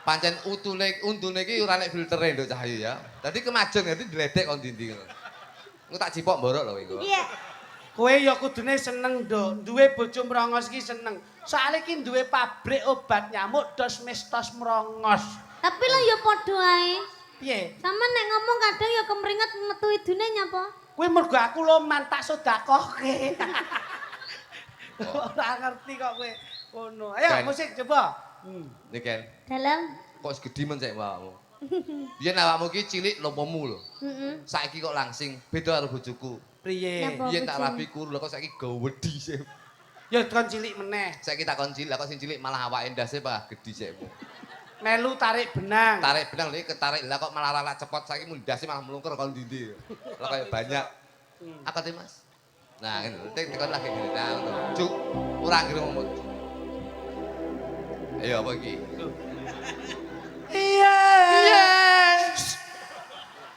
Pancen untune iki ora nek filtere nduk Cahyu ya. Dadi kemajon dadi ndledek kon ndi-ndi ngono. Engko tak cipok mborok lho iku. Iya. Kowe ya kudune seneng do, duwe bojo mrongos iki seneng. Soale iki duwe pabrik obat nyamuk dos mestos mrongos. Tapi lo ya padha ae. Piye? Sampeyan nek ngomong kadang ya kemringet metu idune nyapa? Kuwi mergo aku loman tak sedakohke. Ora ngerti kok kowe ngono. Ayo Ken. musik coba. Niken, Dalam. kok segede men sik awakmu. Biyen awakmu ki cilik lompomu lho. Heeh. Saiki kok langsing, beda karo bojoku. Priye? Napa? Biyen tak bojomu? rapi kuru, lha kok saiki gawedi sik. Ya kon cilik meneh. Saiki takon cilik, kok sing cilik malah awake ndase pak gedhi sikmu. Melu tarik benang. Tarik benang lho ketarik, lah kok malah lala cepot saiki mundase malah mlungker kon ndi-ndi. Lah kaya banyak. Apa teh Mas? Nah, ngene tekon lagi ngene. Nah, ngono. Juk, ora ngira ngomong. Ayo apa iki? Iya. Yes.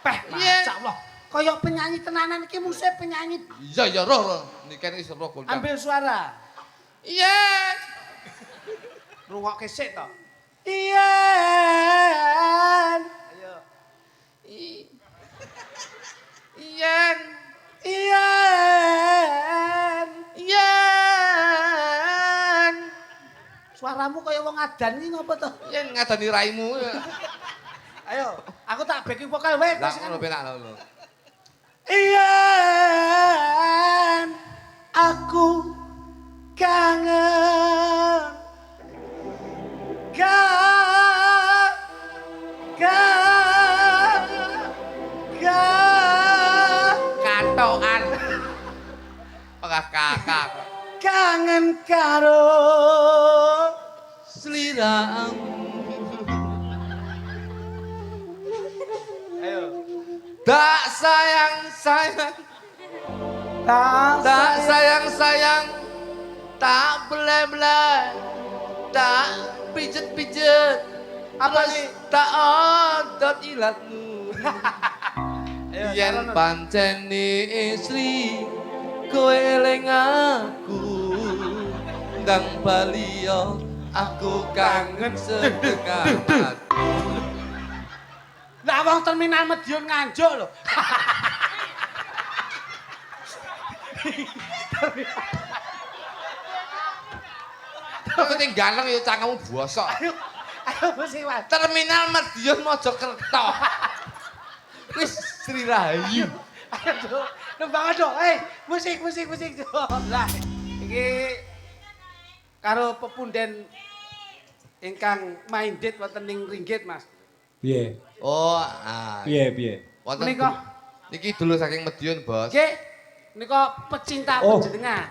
Peh, masyaallah. Kaya penyanyi tenanan iki muse penyanyi. Iya ya roh. Niken wis roh Golkar. Ambil suara. Yes. Rungokke sik to. Iya. Ayo. Yen. Iya. Yen. Suaramu kaya wong adan iki ngopo to? Yen ngadani raimu. Ayo, aku tak backing vokal wae. Lah ngono penak lho. Iya. Aku kangen. Kantokan. Kakak. Kangen karo Sliramu. ayo Tak sayang, tak sayang, tak belai-belai, tak pijet-pijet, Apa terus nih? tak odot ilatmu. Ayo, Yen jalan. panceni istri, kowe eling aku, ndang bali yo, aku kangen setengah mati. Lah wong terminal Madiun Nganjuk lho. Kok ketinggalan ya cangkemmu bosok. Ayo musik Mas. Terminal Madiun Mojokerto. Wis Sri Rahayu. Ayo, nembang aduh. Musik. Lah, iki karo pepunden ingkang minded wonten ing Ringgit, Mas. Piye? Oh, Piye? wonten Menika. niki dulu saking Madiun, Bos. Nggih, menika pecinta Oh. panjenengan.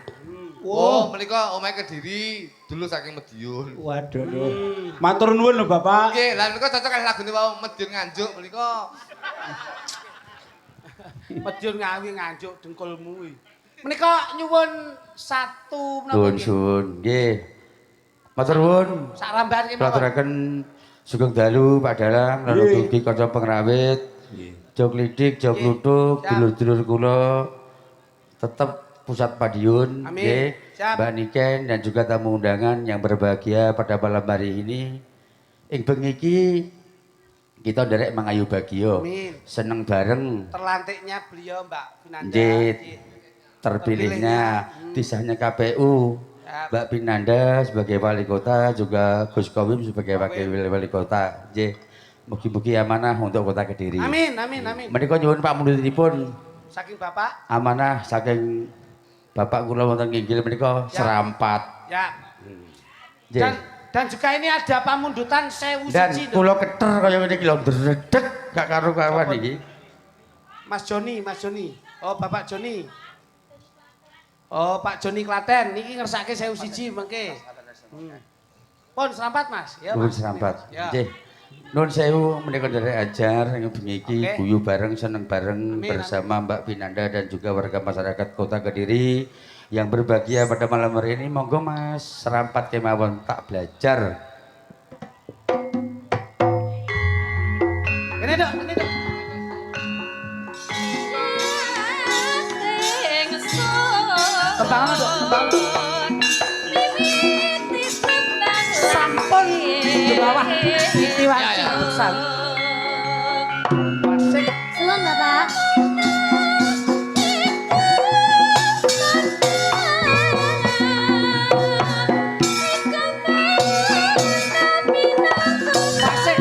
Oh, menika omahe Kediri, dulu saking Madiun. Waduh. Matur nuwun lho Bapak. Nggih, lah menika cocok kali lagune wau Madiun Nganjuk menika. Madiun Ngawi Nganjuk dengkulmu iki. Menika nyuwun satu menapa Nuwun nggih? suwun. Nggih. Matur nuwun. Sak rambahan ki Kula mawon. aturaken sugeng dalu Pak Dalang lan Nggih. ugi kanca pengrawit. Jog lidik, jog Nggih. lutuk, Siap. dulur-dulur kula tetep Pusat Madiun, Amin. nggih. Siap. Mbak Niken dan juga tamu undangan yang berbahagia pada malam hari ini. Ing bengi iki kita nderek mangayu bagio. Amin. Seneng bareng. Terlantiknya beliau Mbak Pinanda. Nggih. Nggih. Terpilihnya disahnya KPU Siap. Mbak Pinanda sebagai wali kota juga Gus Kowim sebagai wakil wali kota. Nggih. Mugi-mugi amanah untuk kota Kediri. Amin. Menika nyuwun Pak Mundutipun Saking Bapak, amanah saking Bapak kula wonten nginggil menika Ya. serampat. ya. Nggih. Dan juga ini ada pamundutan 1000 Dan siji. kula keter kaya ngene iki lho dredeg gak karu-karuan iki. Mas Joni. Oh, Bapak Joni. Oh, Pak Joni Klaten niki ngersake 1000 siji mengke. Pun serampat Mas. Ya, Nuwun Mas. serampat. Ya. Nggih. Nuwun sewu menika nderek ajar ing bengi iki Oke. guyu bareng seneng bareng Amin, bersama Mbak Pinanda dan juga warga masyarakat Kota Kediri yang berbahagia pada malam hari ini. Monggo Mas serampat kemawon tak belajar. Ini dok. Tembangan dok, tembangan. Sampun di bawah ditiwaci bersam. Wasik. Suwun Bapak. Wasik.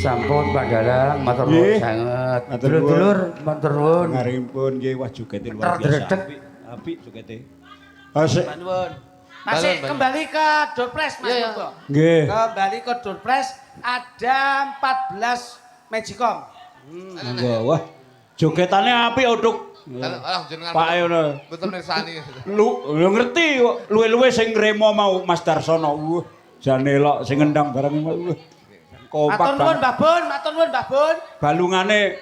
Sampun Pak Dalang, matur nuwun Nggih. sanget. Matur nuwun. Dulur-dulur, matur nuwun. Ngaringipun nggih wah jogete luar biasa. Redeg. Apik jogete. Asik. Nuwun. Masih Balon. kembali ke door prize Mas Iya, iya. Monggo. Nggih. Kembali ke door prize ada 14 Magicom. Monggo. Wah, jogetane apik uduk. Alah jenengan. Pak ngono. Betul mirsani. Lu ngerti kok luwe-luwe sing ngremo mau Mas Darsono. Wah, jane elok sing ngendang bareng mau. Kompak Matur nuwun banget. Mbah Bun, matur nuwun Mbah Bun. Balungane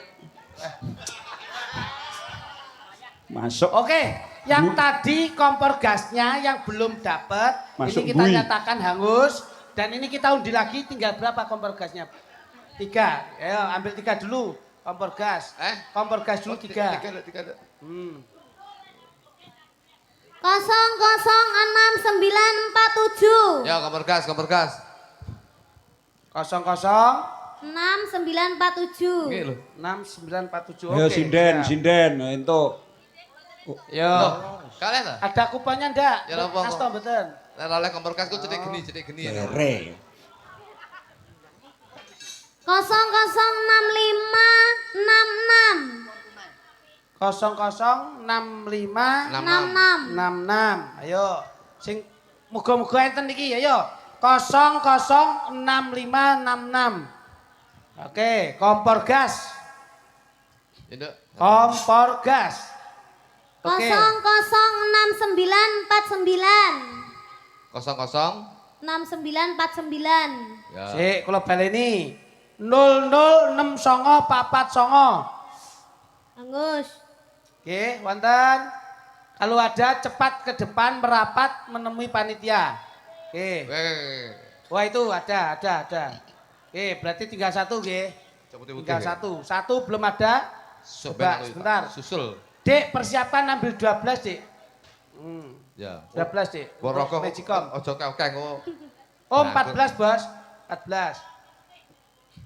masuk. Oke, yang tadi kompor gasnya yang belum dapat, Masuk ini kita bui. nyatakan hangus. Dan ini kita undi lagi, tinggal berapa kompor gasnya? 3. Ayo ambil 3 dulu kompor gas. Kompor gas dulu 3. 3. 00947 Ya, kompor gas. 6947 Nggih lho. 6947. Ayo Oke, sinden, siap. sinden entuk. Yo. Kalian ta? Ada kuponnya ndak? Ya, apa, Mas apa. Tom mboten. Nek oleh kompor gas ku cedik geni ya. Ere. 006566 0065 66. 66. Ayo. Sing muga-muga enten iki ayo. 006566. Oke, kompor gas. Induk. Kompor gas. Oke. 006949 00. 6949 Ya. Sik, kula baleni. 006949. Angus Oke, wonten. Kalau ada cepat ke depan merapat menemui panitia. Oke. Wah itu ada. Oke, berarti tinggal 1 nggih. Tinggal 1. 1 belum ada. Coba sebentar. Susul. Dek, persiapan ambil 12, Dek. Ya. 12, Dek. Buat rokok. Magicom. Ojo kekeng oh. Oh, 14, Bos. 14.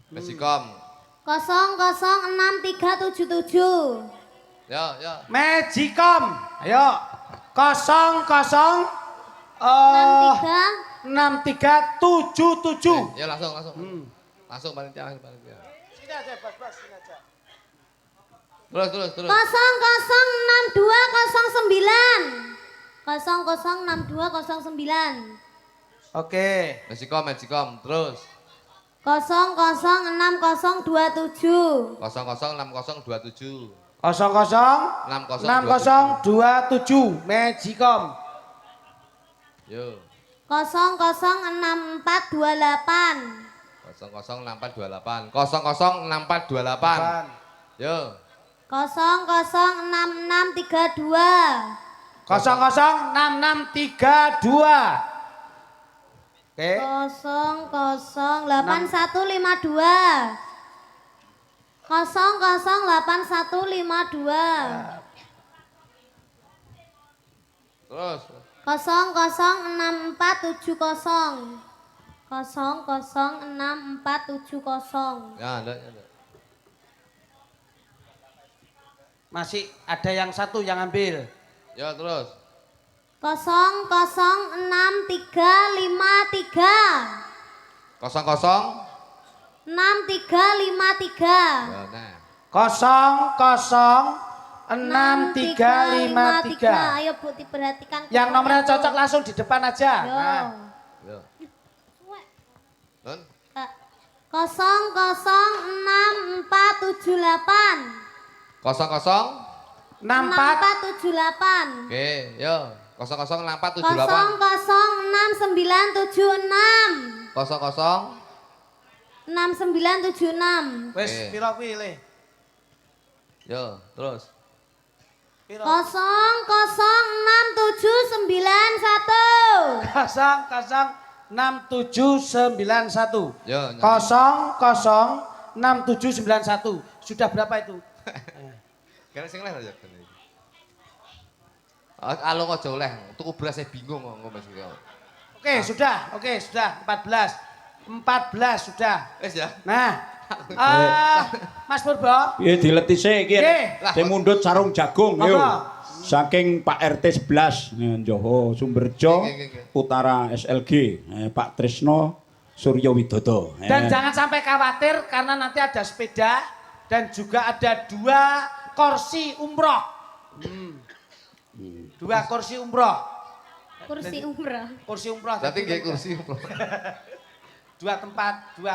Magicom. 006377 Ya. Magicom. Ayo. 6377. Ya langsung. Langsung panitia. Sini aja, Bos, sini aja. Terus. 006209 006209 Oke. Magicom. Terus. 006027 006027. 006027 Magicom. Yo. 006428 006428. 006428. Yo. 006632 006632. Oke. 008152 008152 Terus. 006470 006470. Ya, ndak, ndak. Masih ada yang satu yang ambil. Ya, terus. 006353. 00 6353. Ya, nah. 006353. Ayo Bu diperhatikan. Yang nomornya cocok langsung di depan aja. Yo. Nah, Ya. Nun. 006478. 00. 64 6478. Oke, yo. 006478. 006976. 00. 6976. wis Oke. pira kuwi le? Yo, terus. Pira? 006791. 006791. Yo, 006791. Sudah berapa itu? Kene sing leh aja. Alung aja oleh, tuku beras bingung kok ngomong sing. Oke, sudah. Oke, sudah. 14 sudah. Wis ya. Nah, Mas Purbo. Piye dileti sik iki. Nggih. Sing mundhut sarung jagung yo. Monggo. Saking Pak RT 11 Njoho Sumberjo Nggih. Utara SLG Pak Trisno Suryo Widodo. Dan jangan sampai khawatir karena nanti ada sepeda dan juga ada 2 kursi umroh. 2 kursi umroh. Kursi umrah. Kursi umroh. Berarti nggih kursi. 2 tempat, 2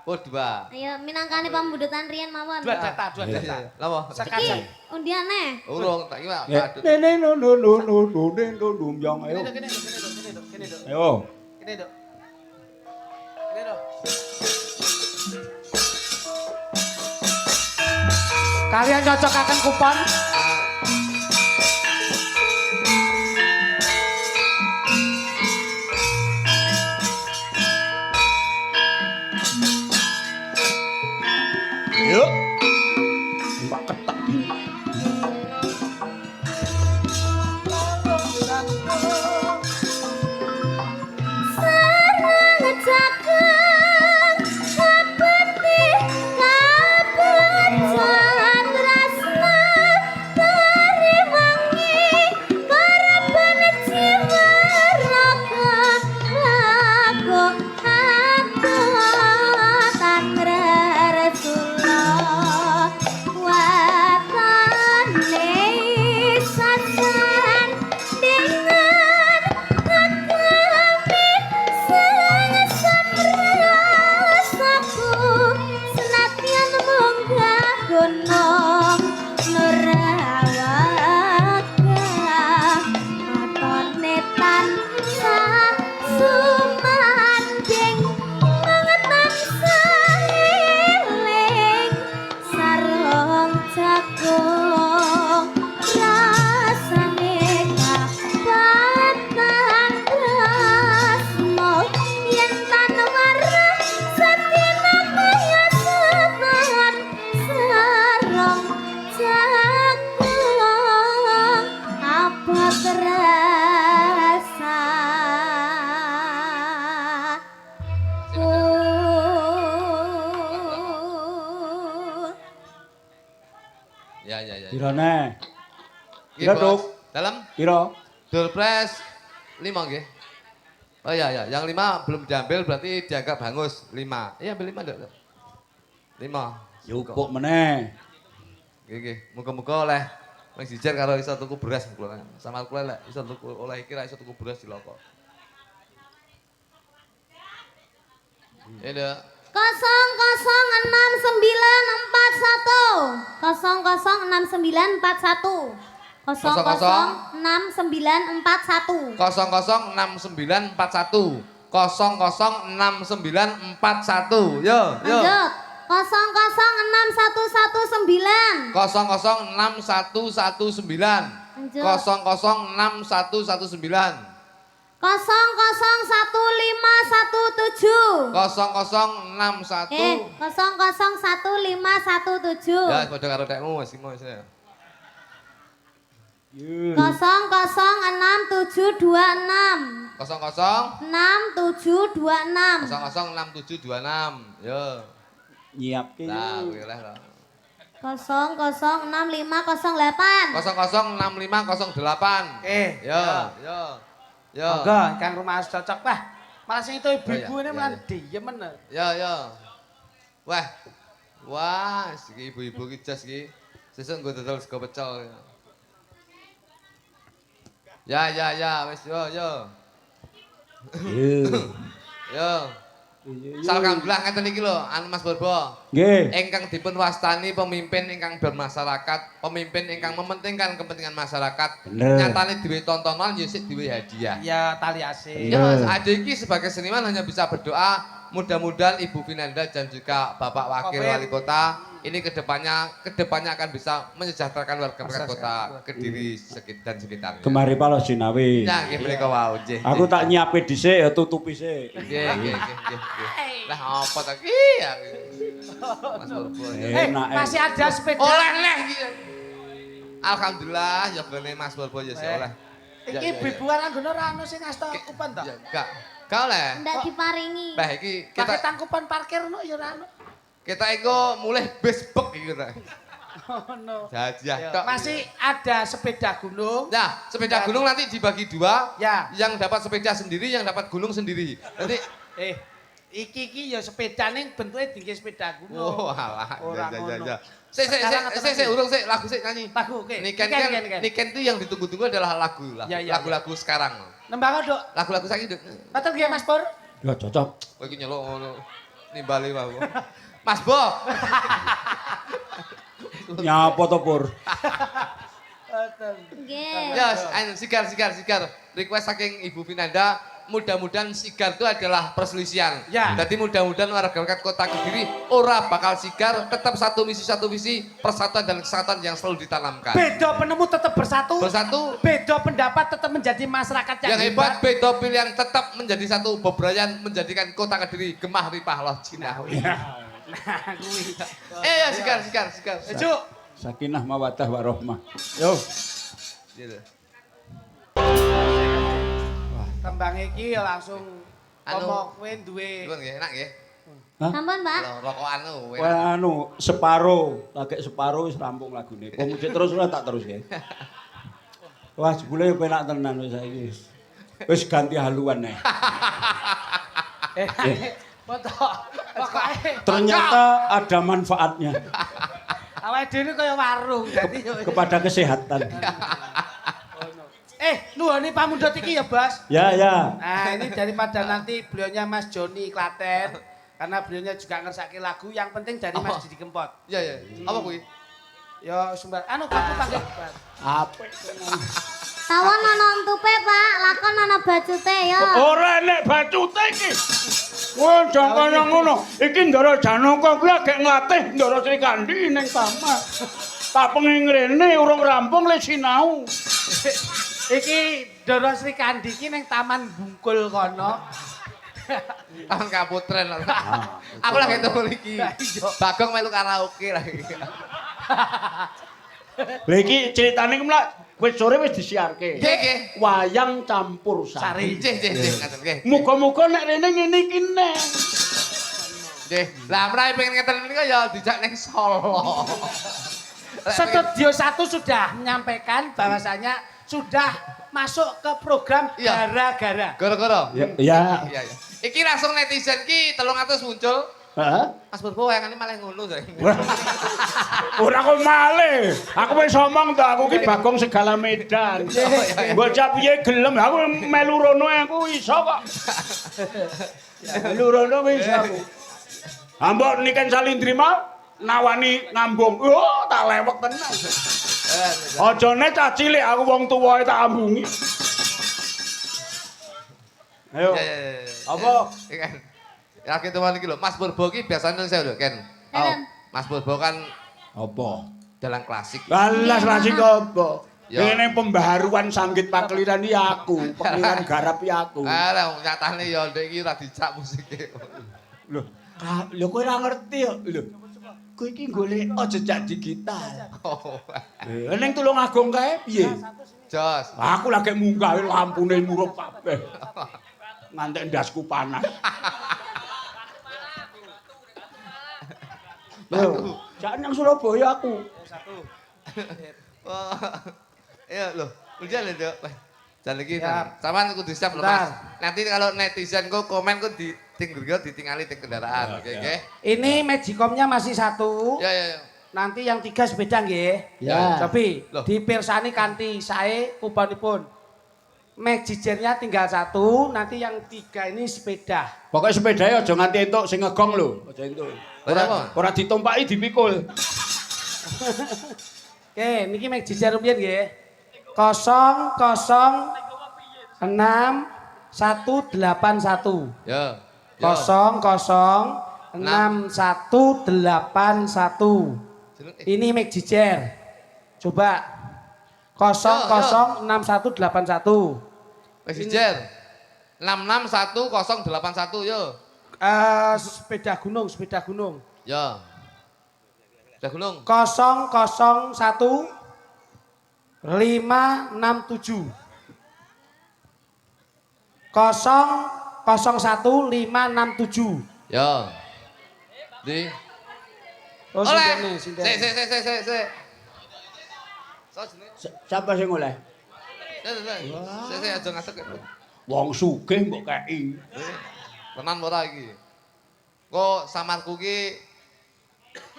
Oh, 2. Ayo minangkane pambudutan riyen mawon. 2 data, 2 Iya, data. iya. Lapa? Sekaca. Iki undiane. Urung tak iki, Pak. Nene no no no no no no no yang ayo. Kene dok. Ayo. Kene dok. Kene dok. Kalian cocokaken kupon. Yuk. Mbak ketak. Sareng cakeng ngabekti kabejan tresna dari wengi karepen jiwa raga lagu aku Rasulullah watane sajan dengan kami rasaku senatian munggah gunung Nurawaka atone tansah sumanding mangetan saeling sarung jagung rasane kabatan tresno yen tan warah satina kaya sebat sarung jagung apa terasa Ya, ya, ya. Pirane? Nggih, Pira, Bos. Duk? Dalam Pira? Dolpres 5 nggih. Oh iya ya, yang 5 belum diambil berarti dianggap hangus 5. Iya, ambil 5 ndak? 5. Yupuk meneh. Nggih, nggih. Muga-muga oleh wis jijer karo iso tuku beras kula. Sama kula lek iso tuku oleh iki ra iso tuku beras di loko. Ini 00691 0066941 0066941 006941 006941 yo yo lanjut 0061119 006119 lanjut 006119 0011517 0061 0011517 ya padha karo tekmu wis ya 006 726 00 6726 006726. Yo. Nyiapke. Lah, kuwi oleh lho. 006508 006508. Yo, yo. Yo. Monggo ingkang rumaos cocok lah. Malah sing itu Oh, ibu-ibu iya, ini malah iya. diem men. Yo, yo. Wah. Wah, iki ibu-ibu ki jas iki. Sesuk nggo dodol sego pecel. Ya, wis yo, yo. Yo. Salkambelah ngeten iki lho, anu Mas Borbo. Nggih. Ingkang dipun wastani pemimpin ingkang bermasyarakat, pemimpin ingkang mementingkan kepentingan masyarakat. Bener. Nyatane duwe tontonan ya sik duwe hadiah. Ya tali asih. Bener. Ya, adik iki sebagai seniman hanya bisa berdoa mudah-mudahan Ibu Vinanda dan juga Bapak Wakil Covid. Wali Kota ini kedepannya akan bisa mensejahterakan warga masyarakat Kota Kediri dan sekitarnya. Kemari Pak Sinawi. Ya, nggih menika wau nggih. Aku tak nyiapke dhisik ya tutupi sik. Nggih. Lah apa ta ki ya. Mas Borbo. Enak. Masih ada sepeda. Oleh neh iki. Alhamdulillah ya gone Mas Borbo ya sik oleh. Iki ibu-ibuan anggono ora ono sing ngasta kupan to. Ya enggak. Enggak oleh. ndak diparingi. Bah iki Pakai kita tangkupan parkir no ya ora ono. kita iku mulai besbek iki kita. Ono. Hadiah tok. Masih ada sepeda gunung. Nah, sepeda gunung nanti dibagi dua. Ya. Yang dapat sepeda sendiri, yang dapat gunung sendiri. Nanti Iki ya sepeda ning bentuke dingke sepeda gunung. oh alah. Ora Ya, ngono. Sik, urung sik, lagu sik nyanyi. Lagu oke. Niken itu yang ditunggu-tunggu adalah lagu. Ya, ya, Lagu-lagu sekarang. Nembang Dok. Lagu-lagu saiki, Duk. Betul nggih Mas Pur? Ya cocok. Kowe iki nyeluk ngono. Nimbali wae. Mas Bo. Nyapa to Pur? Nggih. Ya, anu sigar. Request saking Ibu Vinanda, mudah-mudahan sigar itu adalah perselisihan. Ya. Jadi mudah-mudahan warga masyarakat Kota Kediri ora bakal sigar, tetap satu visi, persatuan dan kesatuan yang selalu ditanamkan. Beda penemu tetap bersatu. Bersatu. Beda pendapat tetap menjadi masyarakat Yang hebat, beda pilihan tetap menjadi satu, bebrayan menjadikan Kota Kediri gemah ripah loh Cinawi. Nah, kuwi. Ya, sigar. Cuk. Sakinah mawaddah warahmah. Yo. Gitu. Tembang iki ya langsung Anu. ngomong kowe duwe. Nggih, enak nggih. Sampun, Pak. Lho, rokokan lho. Wah anu separo, lagi separo wis rampung lagune. Kok musik terus ora tak terus ya. Wah jebule penak tenan wis saiki. Wis ganti haluan nih. Pokoke Ternyata ada manfaatnya awake dhewe kaya warung dadi yo. kepada kesehatan. Nuhoni pamundhut iki ya, Bos. Ya. Nah, ini daripada nanti beliaunya Mas Joni Klaten karena beliaunya juga ngersake lagu yang penting dari Mas Didi Kempot. Iya. Apa kuwi? Ya sumber anu aku panggil. Apa? Tawon ana entupe, Pak. Lakon ana bacute ya. Ora enek bacute iki. Wah, jangan kaya ngono. Iki Ndara Janaka kuwi lagi nglatih Ndara Sri Kandi ning taman. Tak pengen ngrene urung rampung le sinau. Iki Ndara Sri Kandi iki ning Taman Bungkul kono. Taman Kaputren. Aku lagi temu iki. Bagong melu karaoke lagi. Lah iki ceritane ku mlak wis sore wis disiarke. Nggih. Wayang campur sari. Nggih, ngaten nggih. Muga-muga nek rene ngene iki neh. Nggih. Lah mrai pengen ngeten niku ya dijak ning Solo. Studio 1 sudah menyampaikan bahwasanya sudah masuk ke program Iya. gara-gara. Gara-gara. Ya. Iya. Iki langsung netizen ki 300 muncul. Heeh. Mas Purbo wayangane malah ngono saya. Ora kok malih. Aku wis omong to aku ki Bagong segala medan. Bocah piye gelem aku melu rono aku iso kok. Melu rono wis aku. Ambok niken Salindrima nawani ngambung. Oh, tak lewek tenan. Ajane cah cilik aku wong tuwae tak ambungi. Ayo. Apa? Ikan. Ya gitu iki lho, Mas Purbo ki biasanya saya lho, Ken. Nen. Mas Purbo kan Apa? dalang klasik. Balas rasi apa? Ya. Ini pembaharuan sanggit pakliran iki aku, pakliran garap iki aku. Lah nyatane ya ndek iki ora dijak musike. Lho, lho kowe ora ngerti ya. Lho. Kowe iki golek jejak digital. Oh. Ning Tulungagung kae piye? Jos. Aku lagi munggah lampune murup kabeh. Ngantek ndasku panas. Loh, jan nang Surabaya aku. Wah. Ayo lho, ujian lho, Dok. Jan iki Siap. sampean kudu siap lho, Bentar. Mas. Nanti kalau netizen kok komen kok ditinggali di kendaraan, oke oke. Ini magicomnya masih satu. Ya ya ya. Nanti yang 3 sepeda nggih. Ya. Tapi Loh. dipirsani kanthi sae kubanipun. Magijernya tinggal 1, nanti yang 3 ini sepeda. Pokoke sepedae aja nganti entuk sing ngegong lho, aja entuk. Kenapa? Ora ditumpaki dipikul. Oke, niki magijer rupiah nggih. 006181. Ya. 006181. Ini magijer. Coba 006181. Messenger 661081 yo. Sepeda gunung, sepeda gunung. Ya. Udah gunung. 001 567. 001 567. Ya. Di. Oh, Oleh. sindene, sindene. Sik. So jenenge. Siapa sing oleh? Sik aja ngasek. Wong sugih mbok kei. Tenan ora iki. Kok samarku ki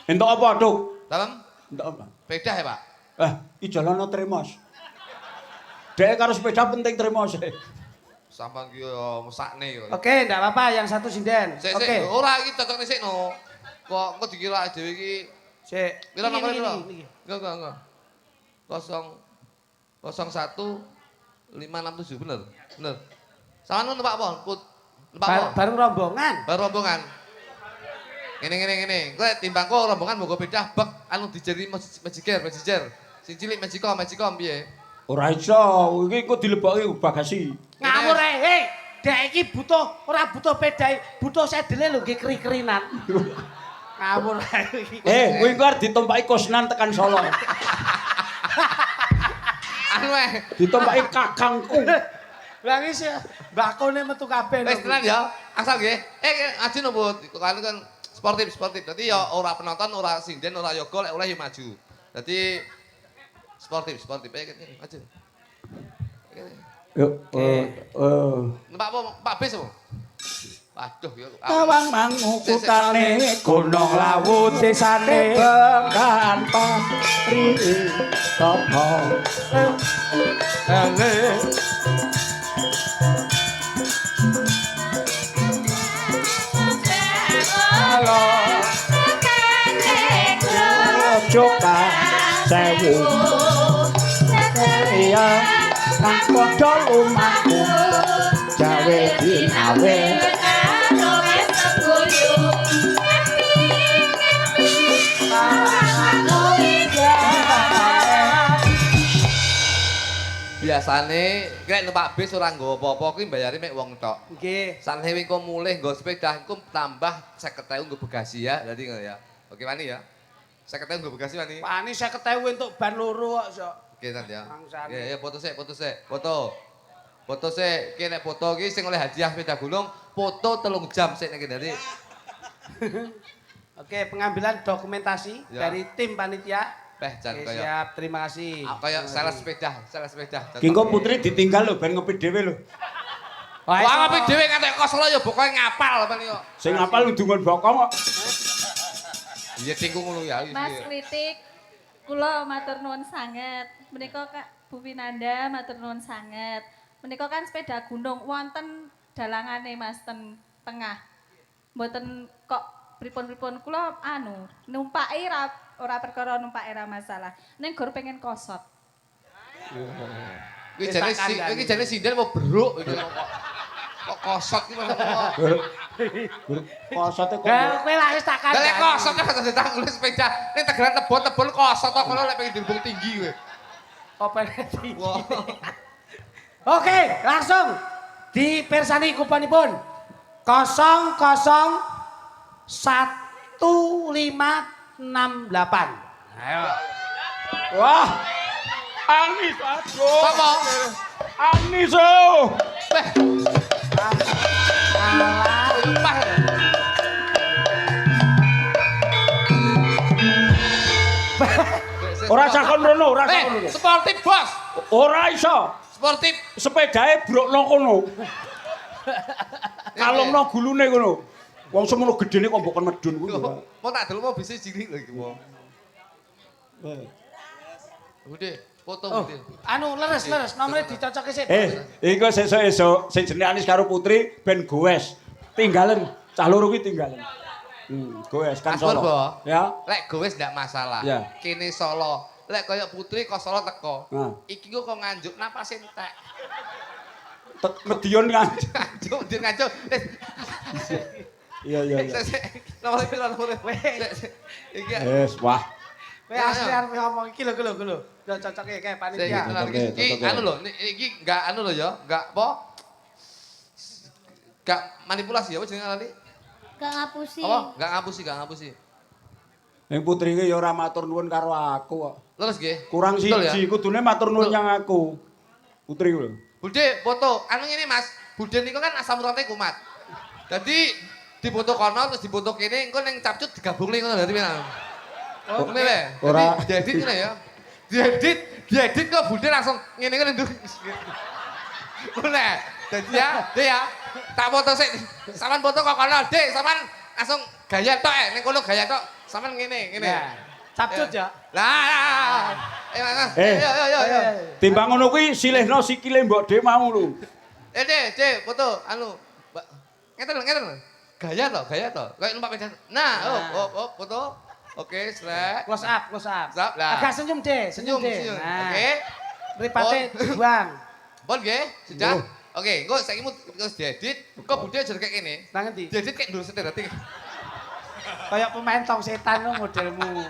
Entuk apa, Tuk? dalam Entuk apa? sepeda ya, Pak? Iki jalana Tremos. Dek karo sepeda penting Tremos. Sampeyan ki yo mesakne yo. Oke, enggak apa-apa, yang satu sinden. Sik Oke. ora iki cocok sik no. Kok dikira dhewe iki Sik. pira Ini, nomor ini, pira? ini. Enggak. 001 567 bener. Bener. Sampeyan numpak apa? Numpak apa? Bareng rombongan. Baru rombongan. Ngene. Kowe timbang kok rombongan mbok beda bek anu dijeri majiker. Sing cilik magicom piye? Ora iso, iki kok dileboki bagasi. Ngawur hei. Dek iki butuh ora butuh pedai, butuh sedele lho nggih keri-kerinan. Ngawur iki. Kowe engko arep ditumpaki Kusnan tekan Solo. Anu Ditumpaki kakangku. Lah iki sih bakone metu kabeh. wis tenan ya. Asal nggih. Aji nopo kan sportif. Dadi ya ora penonton, ora sinden, ora yoga lek oleh ya maju. Dadi sportif. Aja. Yuk. Numpak apa? Pak bis apa? Waduh ya. Tawang mangukutane Gunung Lawu desane Bengkan pari Sopo Coba sewu Iya Kang podo lumaku Jawe dinawe Biasane nek numpak bis ora nggo apa-apa kuwi mbayare mek wong tok. Nggih. Sanhewe engko mulih nggo sepeda engko tambah 50.000 nggo bagasi ya. Dadi ngono ya. Oke wani ya. 50.000 nggo bagasi wani. Pani 50.000 untuk ban loro kok, Sok. Oke tan ya. Bangsane. Ya foto sik. Foto sik. Ki nek foto ki sing oleh hadiah sepeda gunung, foto 3 jam sik nek dadi. Oke, pengambilan dokumentasi Ya. dari tim panitia. Jan Oke, kaya siap, terima kasih. kaya sales sepeda. Ki engko Putri ditinggal lho ben ngopi dhewe lho. Wah, Wah ngopi dhewe ngantek kos lo ya pokoke ngapal men yo. Sing apal udungan bokong kok. Iya tingku ngono ya. Mas Kritik, kula matur nuwun sanget. Menika Kak Bu Winanda matur nuwun sanget. Menika kan sepeda gunung wonten dalangane Mas ten tengah. Mboten kok pripun-pripun kula anu numpaki ora perkara numpaki ora masalah. Ning gor pengen kosot. Iki jane sinden mau beruk iki kok kosot iki maksudnya. Kosote kok. Kowe lah wis tak Lah lek kandhani. kosot kan dadi tanggul sepeda. Ning tegeran tebon kosot kok kono lek pengen dirubung tinggi kowe. Operasi. Wah. Oke, langsung dipirsani kuponipun. 00153 Ayo. Wah. Anis aduh. Apa? Anis oh. Beh, Alah. sumpah. Ora sakon rono, ora sakon rono. Sportif, Bos. Ora iso. Sportif. Sepedahe brokno kono. Kalungno gulune kono. Wong semono gedene kok mbok kon medun kuwi. Mau tak delok mau bisa cilik lho iki mau. Bude, foto Oh, bude. anu leres nomornya dicocoke sik. Iku sesuk sing jenenge Anis karo Putri ben goes. Tinggalen, cah loro kuwi tinggalen. Goes kan Mas Purbo. Solo. Ya. Lek gowes ndak masalah. Ya. Kene Solo. Lek kaya Putri kok Solo teko. Nah. Iki kok nganjuk napas entek. Medion kan. Nganjuk, dia nganjuk. Iya. Nomor piro nomor? Iki. Wes, wah. Kowe asli arep ngomong iki lho. Lho cocoke kayak panitia. Iki anu lho, iki enggak anu lho ya, enggak apa? Enggak manipulasi ya, apa jenenge tadi? Gak ngapusi. Apa? Enggak ngapusi. Ning Putri ki ya ora matur nuwun karo aku kok. Terus nggih. Kurang Betul ya? siji, kudune matur nuwun Betul. nyang aku. Putri ku lho. Bude, foto. Anu ngene Mas, Bude niku kan asam uratnya kumat. Jadi dipoto kono terus dipoto kene engko ning capcut digabungke ngono dadi piye? Oh, ngene le. Ora. Diedit ngene ya. Diedit kok Bude langsung ngene nduk. Ngene. Dadi ya, tak foto sik. Sampeyan foto kok kono, Dik, sampeyan langsung gaya tok ning kono gaya tok. Sampeyan ngene. Capcut ya. Lah. Mas. Eh. Yo. Timbang ngono kuwi silihno sikile mbok Dek mau lho. Dek, foto anu. Ngeten. Gaya toh. Kayak numpak medan. Nah, foto. Oke, slek. Close up. Siap, lah. Agak senyum deh. Senyum. Nah, Oke. Mripate dibuang. Pon nggih, sudah. Oke, engko saiki terus diedit, kok Bude aja kayak kene. Nang endi? Diedit kayak ndur setir dadi. Kayak pemain tong setan lo modelmu.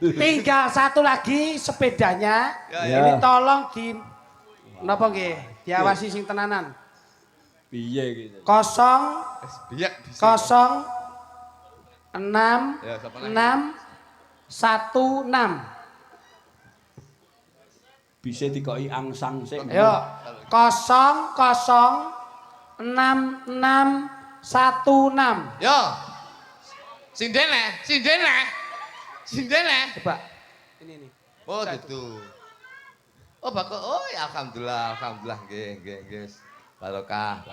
Tinggal satu lagi sepedanya. Ya. Ini tolong di napa nggih? Diawasi sing tenanan. Piye gitu. 0 Wis biak bisa. 0 6 Ya, sapa lagi? 6 1 6. Bisa dikoki angsang sik. Ayo. 0 0 6 6 16. Yo. Sindene. Coba. Ini. Oh, gitu. Oh, bakal. Oh, ya alhamdulillah nggih. Barokah.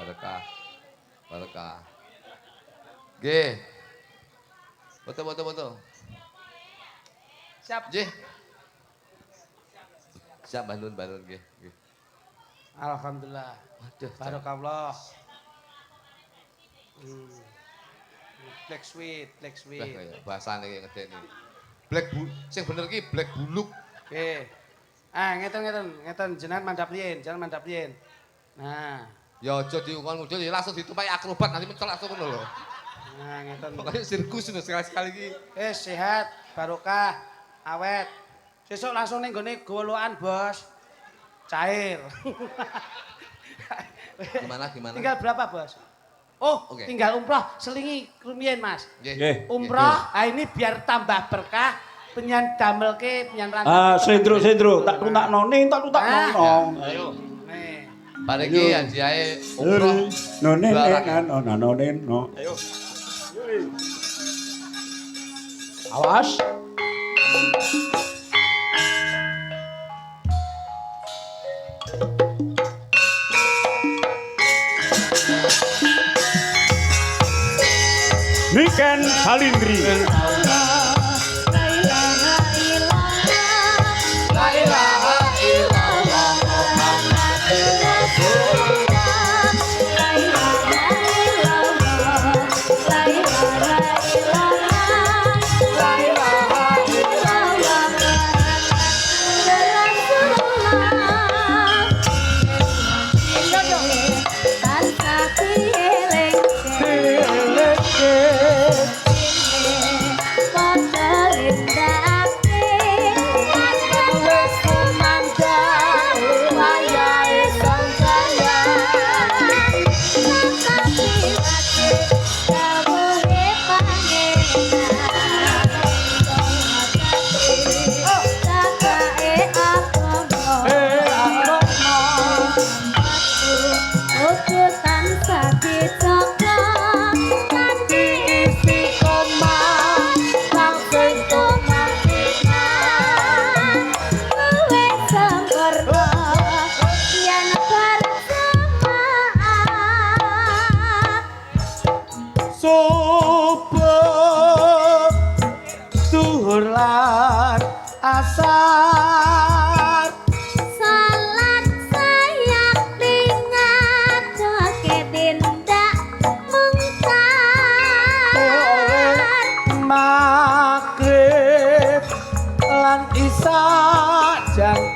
Nggih. Foto. Siap. Nggih. Siap balun nggih. Alhamdulillah. Waduh, Barakallah. Black sweet. Lah kaya bahasane iki ngedeni. Sing bener ki black buluk. Oke. Ngeten jenengan mandhap riyen, Nah, Ya aja diungkon mudhun ya langsung ditumpahi akrobat nanti mencolak langsung ngono lho. nah ngeten. Pokoke sirkus lho sekali-sekali iki. Sehat, barokah, awet. Sesuk langsung ning gone golokan, Bos. Cair. Gimana? Tinggal berapa, Bos? Oh, Oke. tinggal umroh selingi rumiyin, Mas. Nggih. Umroh, ini biar tambah berkah. Penyan damelke, penyan rantau. Sendro, tak tutakno ning, tak tutakno. Ayo. Nih. Pariki hadiahe umroh. Nonen Barang. no. Ayo. Awas. Niken Salindri.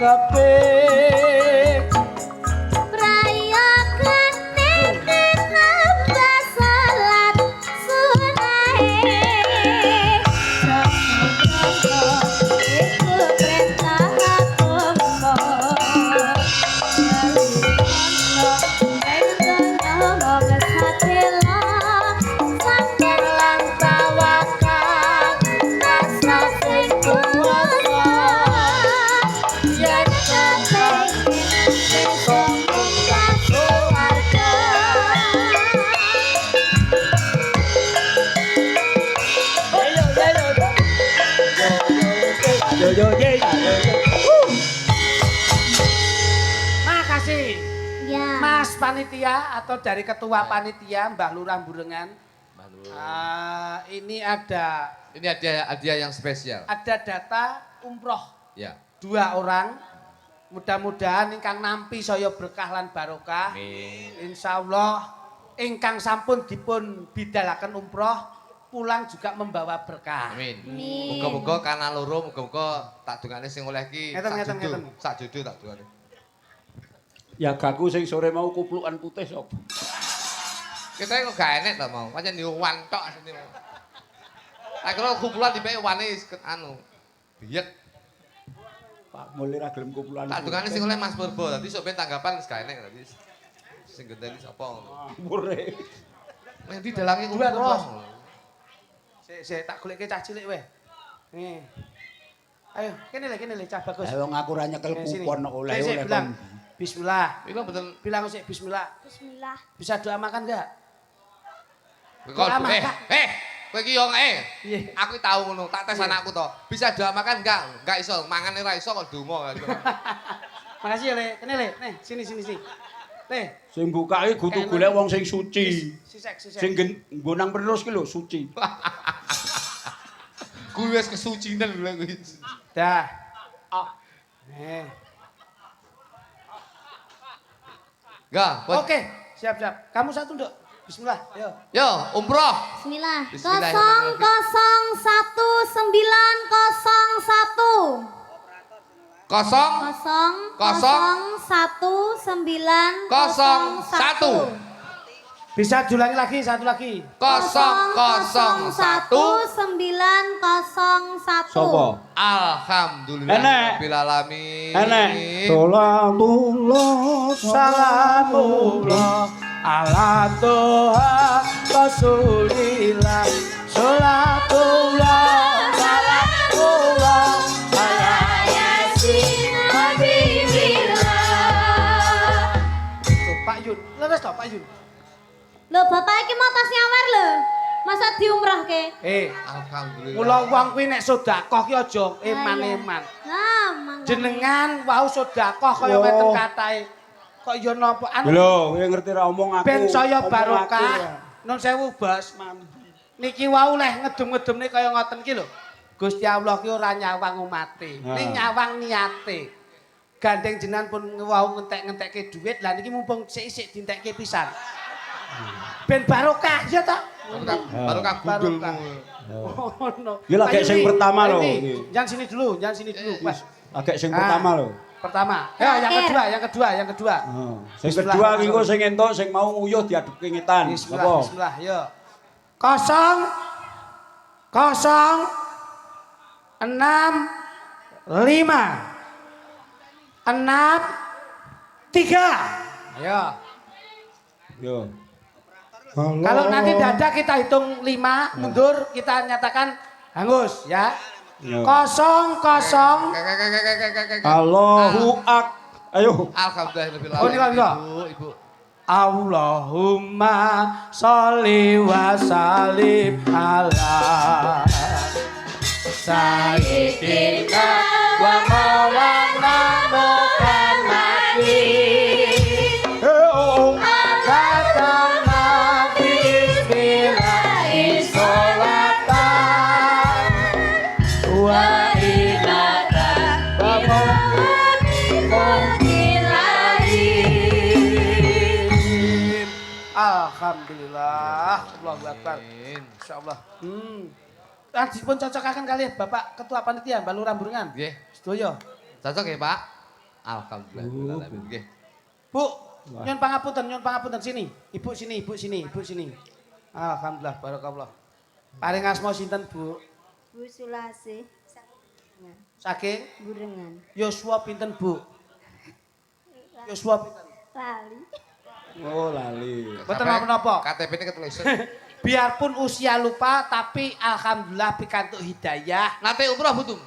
keping Prayogan ning nambah salat sunahe iku perintah agama Yo ye. Makasih Ya. Mas panitia atau dari ketua panitia Mbah Lurah Burengan. Ini ada Ini hadiah yang spesial. data umroh Ya. 2 orang. Mudah-mudahan ingkang nampi saya berkah lan barokah. Amin. Insyaallah ingkang sampun dipun bidalaken umroh pulang juga membawa berkah. Amin. Amin. Muga-muga kana loro, muga-muga tak dongane sing oleh ki Ngeten. sak jodoh tak dongane. Ya gaku sing sore mau kuplukan putih sapa? Kita kok gak enek ta mau, pancen yo wan tok asline mau. Tak kira kumpulan dipek wane anu. Biyek. Pak Mul ora gelem kuplukan. Tak dongane sing oleh Mas Purbo, dadi sok ben tanggapan wis gak enek dadi. Sing gendeni sapa ngono. Mure. Nek didalangi Dua, umroh. Sik tak goleke cah cilik weh. Nih. Ayo, kene le cah bagus. Lah wong aku ora nyekel Sini. kupon oleh Sik, oleh bilang. kon. Bismillah. Iku betul. Bilang sik bismillah. Bismillah. Bisa doa makan enggak? Kok Doa makan. kowe iki yo Iya. Aku tahu ngono, tak tes Iya. anakku to. Bisa doa makan enggak? Enggak iso, mangan ora iso kok donga. Makasih ya, Le. Kene, Le. Nih, sini. Le. Sing bukake kudu golek wong sing suci. Sisek. Sing nggo nang terus ki lho suci. Kuwi wis kesucinan lho kuwi. Dah. Nih. Enggak, Oke, siap. Kamu satu, Nduk. Bismillah, ayo. Yo, umroh. Bismillah. Bismillahirrahmanirrahim. 0011901. Kosong. 0011901. Bisa diulangi lagi, satu lagi. 001. 0011901. Sapa? Alhamdulillah Enek. rabbil alamin. Enek. Salatullah Salamullah ala Toha Rasulillah. Salatullah salamullah ala Yasin Habibillah. Tuh, Pak Yun. Leres toh Pak Yun. Lho bapak iki mau tas nyawer lho. Masa diumrahke? Alhamdulillah. Mula wong kuwi nek sedekah ki aja eman-eman. Nah, mangga. Jenengan wau sedekah kaya Yo. weten katahe. Kok ya napa anu Lho, kowe ngerti ra omong aku. ben saya omong aku barokah. ya. Nun sewu, Bos. Niki wau leh ngedum-ngedumne kaya ngoten ki lho. Gusti Allah ki ora nyawang umate, ning nyawang niate. Gandeng jenengan pun wau ngentek-ngentekke dhuwit, lah niki mumpung sik-sik dientekke pisan. Ben barokah ya ta? Barokah gundulmu. Oh no. Iki lagi sing pertama lho. Jangan sini dulu, Mas. Agak sing pertama lho. Pertama. Ya, yang kedua. Sing kedua iki kok sing entuk sing mau nguyuh diadepke ngetan. Bismillah, yo. 0 6 5 6 3. Ayo. Yo. Kalau nanti dada kita hitung 5 mundur kita nyatakan hangus ya. 0 0 Allahu Ayo. Alhamdulillah rabbil Oh, alamin. niku. Ibu. Allahumma sholli wa sallim ala Sayyidina wa maulana Muhammadin. Agatana bismillahi sholatan wa inatan wa Alhamdulillah, Allahu Akbar. Insyaallah. Tadi pun cocokaken kali Bapak Ketua Panitia Mbak Lurah Burengan. Nggih. Sedaya. Cocok ya, Pak? Alhamdulillah. Nggih. Bu, nyun pangapunten sini. Ibu sini. Alhamdulillah barakallah. Paring asma sinten, Bu? Bu Sulasi Saking Burengan Yosua pinten, Bu? Yosua pinten? lali Oh, lali. Mboten napa-napa. KTP-ne ketulisan. Biarpun usia lupa tapi alhamdulillah pikantuk hidayah. Nate umroh Bu Tum?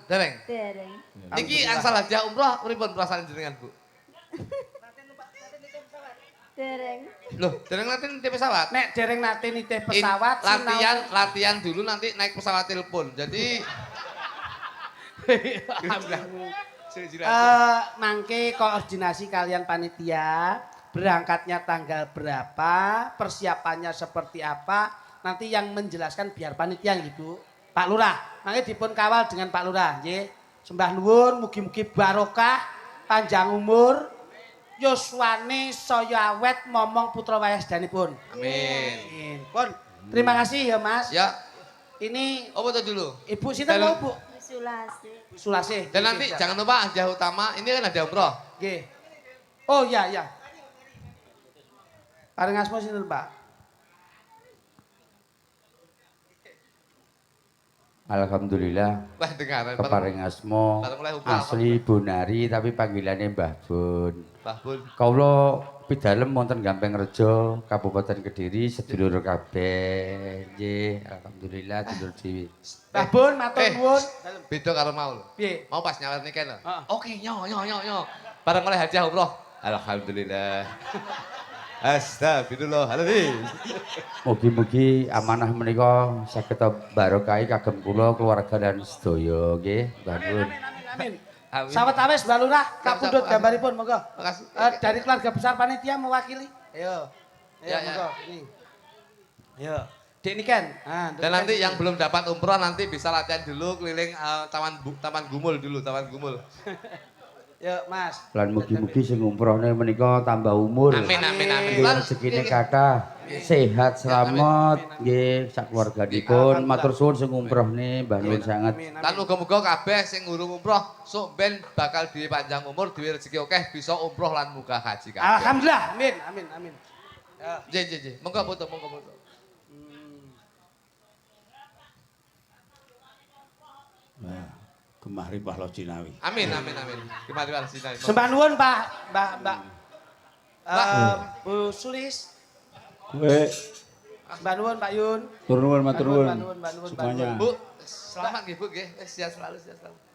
Dereng. dereng Niki angsal hadiah umroh pripun perasaan jenengan, Bu? dereng Loh, dereng nate nitip pesawat. Nek dereng nate nitih pesawat Latihan dulu nanti naik pesawat telepon. Jadi mangke koordinasi kalian panitia, berangkatnya tanggal berapa, persiapannya seperti apa, nanti yang menjelaskan biar panitia gitu. Pak Lurah, mangke dipun kawal dengan Pak Lurah, nggih. Sembah nuwun mugi-mugi barokah, panjang umur, yuswane saya awet momong putra wayasdanipun. amin. Pun, terima kasih ya Mas. Ya, Ini apa tuh dulu? Ibu sinten mau Bu? Bu Sulasi Bu Sulasih. Dan nanti jangan lupa hadiah utama, ini kan hadiah umroh. Nggih. Oh iya. Paring asma sinten, Pak? Alhamdulillah Wah, dengaran. keparing asma Bareng mulai umroh. asli Bonari tapi panggilannya Mbah Bun. Mbah Bun. Kawula pidalem wonten Gampeng Rejo, Kabupaten Kediri, sedulur kabeh. Nggih, alhamdulillah sedulur dewi. Mbah Bun matur nuwun. Beda karo mau lho. Piye? Mau pas nyawer niken lho. Heeh. Oke, nyo. Bareng mulai hadiah umroh. Alhamdulillah. Astagfirullahaladzim. Mugi-mugi amanah menika saged barokahi kagem kula keluarga dan sedaya nggih, Mbah Bun. Amin. Amin. Sawet awis Mbak Lurah, tak pundhut gambaripun monggo. Makasih. Dari keluarga besar panitia mewakili. Ayo. Ya, Monggo. Ini. Ayo. Dek niken. Dan nanti yang belum dapat umroh nanti bisa latihan dulu keliling Taman Gumul dulu, Taman Gumul. Yuk, Mas. Lan mugi-mugi sing umrohne menika tambah umur. Amin. Nggih Lan rezekine kathah, sehat selamat nggih sak keluarganipun. Matur suwun sing umrohne Mbah Nun sanget. lan muga-muga kabeh sing ngurung umroh sok ben bakal duwe panjang umur, duwe rezeki akeh, bisa umroh lan muga haji kabeh. Alhamdulillah. Amin. Nggih. Monggo foto. Nah, gemah ripah lo Cinawi. Amin. Gimana Pak Sinai? Sembah nuwun Pak, Mbak. Bu Sulis. Kowe Mbak nuwun Pak Yun. tur nuwun matur nuwun. Mbak nuwun. Semuanya. Bu, selamat nggih Bu nggih. Sehat selalu.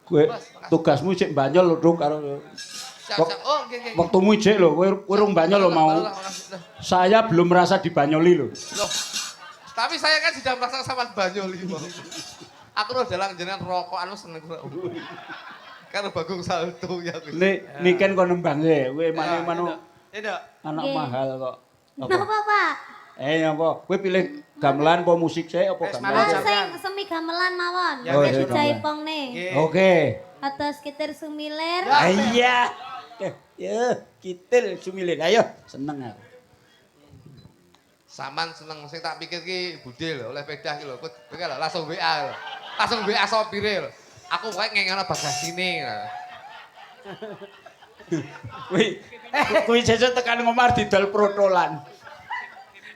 Kowe Bos, makasih. tugasmu cek banyol lho Duk karo Siap. Oh, nggih. waktumu cek lho, kowe urung banyol lho mau. Makasih. Saya belum merasa dibanyoli lho. Loh, tapi saya kan sudah merasa sama Banyoli. Aku udah dalang jenengan rokok anu seneng kok. Karo Bagong Salto ya. Niken kon nembang e, kowe manu Itu. anak Nggih. mahal kok. Napa, Pak? Apa? Kowe pilih gamelan apa musik sih apa gamelan? Mas. Sing semi gamelan mawon. Ya, Oh, Nek iya, jaipongne. Nggih. Oke. Atas kitir sumilir. Iya. Ya, kitil sumilin. Ayo, seneng aku. Saman seneng sing tak pikir ki budhe lho oleh pedah ki lho. Kowe lho langsung WA lho. Langsung WA sopire lho. Aku kowe ngengana bagasine. Kuwi sesuk tekan ngomar didol protolan.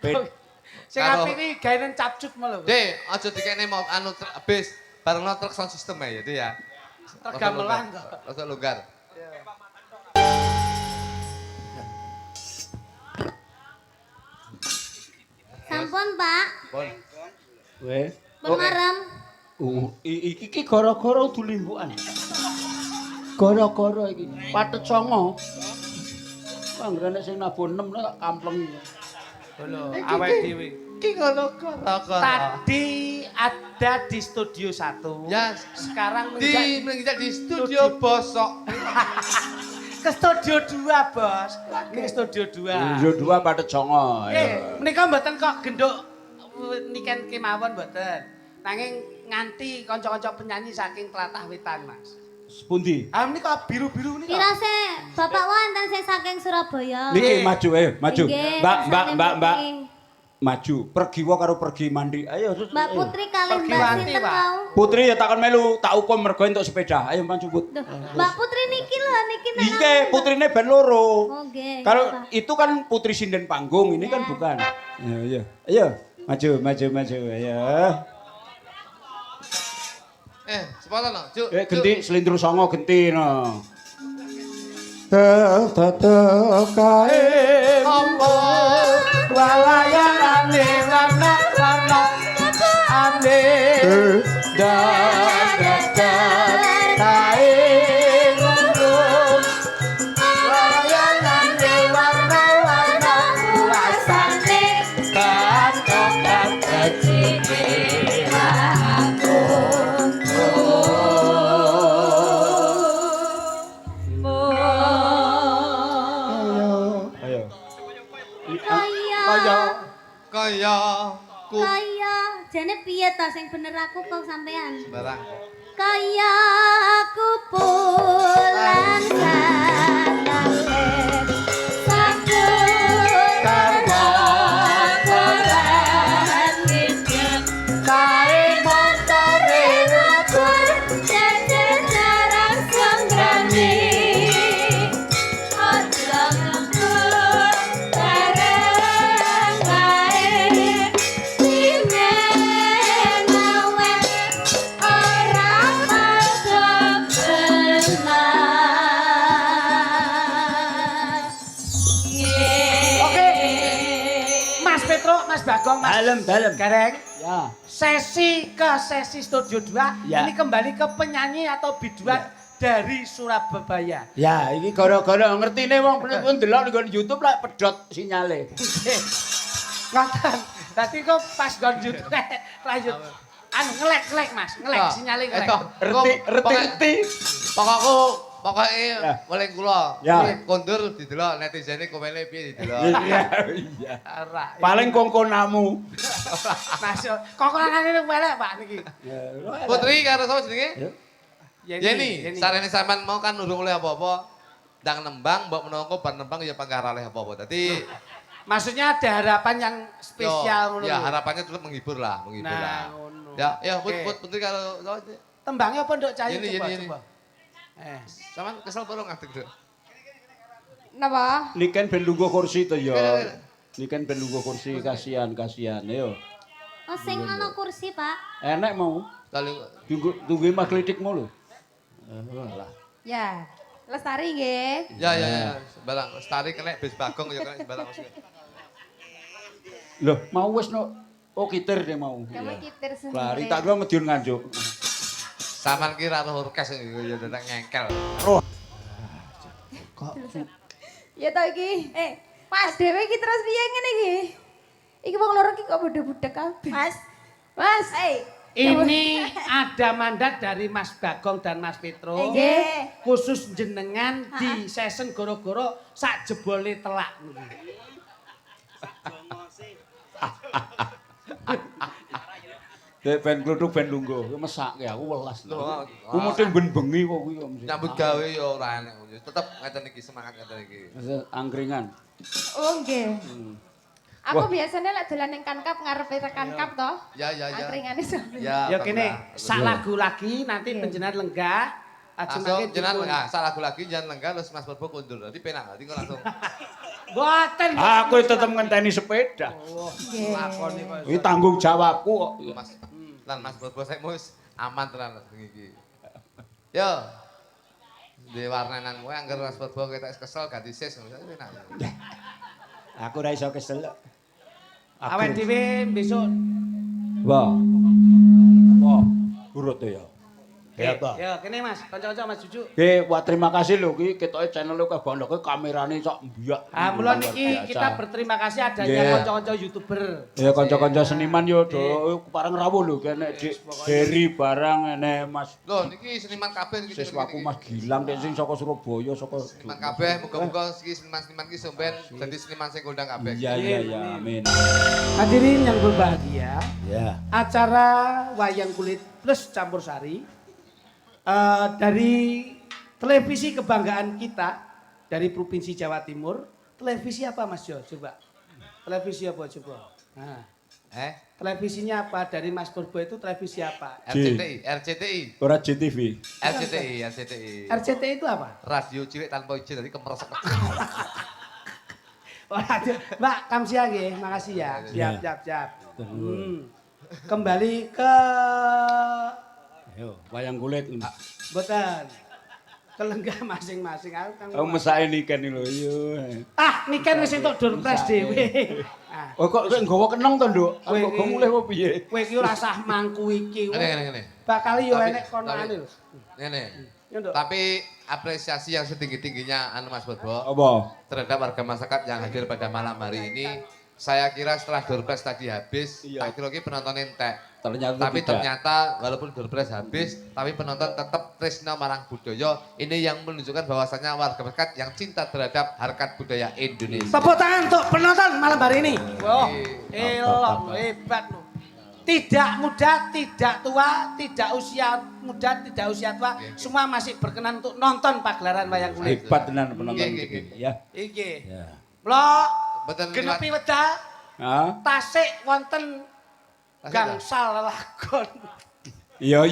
Sing Karo- apik iki gaenen capcut malu. Dek, aja dikene mau anu bis bareng truk sound system ya itu ya. Truk gamelan kok. Rasa longgar. Sampun, Pak. Pon. Kowe Pun marem. iki gara-gara udu limbukan. Gara-gara iki patet songo. Anggrene sing nabon 6 tak kampleng. Lho, awake dhewe. Ki gara-gara. Tadi ada di studio 1. Ya, Sekarang menginjak di studio bosok. ke studio 2, Bos. Ini studio 2. Yo dua patet songo. Menika mboten kok genduk niken kemawon mboten. Nanging nganti kanca-kanca penyanyi saking tlatah wetan, Mas. Pundi? Ah menika biru-biru menika. Kirase Bapak wonten sing saking Surabaya. Niki maju maju. Nggih, Mbak. saking Bumi. maju. Pergi wae karo pergi mandi. Ayo. Mbak Putri kali Pergi Mbak wanti, sinten Pak. mau? Putri ya takon melu, tak ukum mergo entuk sepeda. Ayo maju Put. Duh, Mbak Putri niki lho niki nang. Iki putrine ben loro. Oh, nggih. Kalau Pak. itu kan putri sinden panggung, ini kan bukan. Ya, iya. Ayo, maju. Ayo. Sepalan no, Cuk. Genti selindro songo genti no. Kae Apa walayane warna-warna ane dadak kae ngurung walayane warna-warna rasane katok kecil aku. Ayo. Kaya Kaya ku kaya jane piye ta sing bener aku kok sampean? barang. Kaya aku pulang sanale sakur karena koran mikir Kae motore akur jajar jarang sembrani aja ngempur bareng bae dimenawe orang masuk Oke. Mas Petro, Mas Bagong, Mas Dalem. Gareng. Ya. Sesi ke sesi studio 2 Ya. ini kembali ke penyanyi atau biduan dari Surabaya. Ya, iki gara-gara ngertine wong pun delok ning YouTube lah pedot sinyale. Ngoten. Tadi kok pas gon YouTube lanjut. Anu ngelek Mas, ngelek sinyale ngelek. Reti. Pokoknya Ya. boleh kula. Ya. Kondur didelok netizene komene piye didelok. Iya. Ora. Paling kongkonamu. Mas kokonan ini welek Pak niki. Putri karo sapa jenenge? Yeni. sarene sampean mau kan urung oleh apa-apa. Ndang nembang, mbok menunggu bar nembang ya pangkar oleh apa-apa. Dadi Maksudnya ada harapan yang spesial ngono. ya lho. harapannya tetap menghibur lah. Nah, ngono. Ya, Oke. Putri karo sapa? Tembangnya apa Nduk Cayu Yeni, coba Yeni. coba. Sampean kesel perlu ngadeg, Duk. Napa? Niken ben lungguh kursi to ya. Niken ben lungguh kursi kasihan ayo. Oh sing ana kursi, Pak. Enek mau. Kali Tunggu mah klitikmu lho. Ya. Lestari nggih. ya, barang Lestari kena bis Bagong ya kena barang maksudnya. Loh, mau wis no. Oh, kitir dia mau. Kamu Iya. kitir sendiri. Lari tak kira Medion nganjuk. Saman kira roh orkes ya datang ngengkel. Ya toh iki. Mas dhewe iki terus piye ngene iki? Iki wong loro iki kok budek-budek kabeh. Mas. Mas. Ini ada mandat dari Mas Bagong dan Mas Petro. Nggih. Khusus jenengan di season goro-goro sak jebole telak. Dek ben kluthuk ben lungguh, ku mesake aku welas. Loh, Ku mesti ben bengi kok kuwi kok mesti. Nyambut gawe ya ora enek. Tetep ngeten iki semangat ngeten iki. Angkringan. Oh nggih. Aku biasanya lek dolan ning kankap ngarepe kankap toh. Ya. Angkringane sampe. Ya. Ya kene pernah. sak lagu lagi nanti penjenengan lenggah. Langsung jenengan enggak salah lagu lagi jangan lenggah terus Mas Bobo kundur. Nanti penak nanti kok langsung. Boten. Aku tetep ngenteni sepeda. Lakoni kok. Iki tanggung jawabku kok. Mas lan Mas Bobo saya mus aman tenan bengi iki. Yo. Di warnanan kowe angger Mas Bobo ketok kesel ganti sis enak. Aku ora iso kesel. Awet dhewe besok. Wah. Urut ya. Ya ta. Ya kene Mas, kanca-kanca Mas Juju. Oke, wah terima kasih lho iki ketoke channel kok bondo kamerane sok mbiyak. Ah, mulai niki Luar biasa. kita berterima kasih adanya Nggih. kanca-kanca YouTuber. Ya kanca-kanca seniman yo do pareng rawuh lho kene Dik Dery barang ene Mas Loh niki seniman kabeh iki. siswaku Mas Gilang dek sing saka Surabaya saka Seniman kabeh muga-muga iki seniman-seniman iki sampean dadi seniman sing kondang kabeh. Iya amin. Hadirin yang berbahagia, Ya. acara Wayang Kulit Plus Campur Sari dari televisi kebanggaan kita dari Provinsi Jawa Timur. Televisi apa Mas Jo? Coba. Televisi apa coba? Nah, Televisinya apa dari Mas Purbo itu televisi apa? RCTI. Ora JTV. RCTI itu apa? Radio cilik tanpa izin, jadi kemeresek. Mbak Kamsia nggih, makasih ya. Iya. Siap. Kembali ke Ayo, wayang kulit. boten. Ke lenggah masing-masing. Aku mesake niken lho, yo. Niken wis entuk doorpress dhewe. Oh kok nggawa kenong to, Nduk? Kok mulih apa piye? Kowe iki ora sah mangku iki. Ngene. Bakal yo Tapi- enek konane lho. Ngene. Ya, Nduk. Tapi apresiasi yang setinggi-tingginya Mas Purbo Apa? terhadap warga masyarakat yang hadir pada malam hari ini. Saya kira setelah doorpress tadi habis, Iya. tak kira penonton entek. Ternyata Tapi tidak. ternyata walaupun doorpress habis, tapi penonton tetap tresna marang budaya. Ini yang menunjukkan bahwasannya warga masyarakat yang cinta terhadap harkat budaya Indonesia. Tepuk tangan untuk penonton malam hari ini. Wah, Iya. elok hebat loh. Tidak muda, tidak tua, tidak usia muda, tidak usia tua, semua masih berkenan untuk nonton pagelaran wayang kulit. Hebat tenan penonton Nggih, iki. Ya. Iki. Ya. Mlo Betul, genepi wedal Hah? tasik wonten Tasik, gangsal lelagon. Iya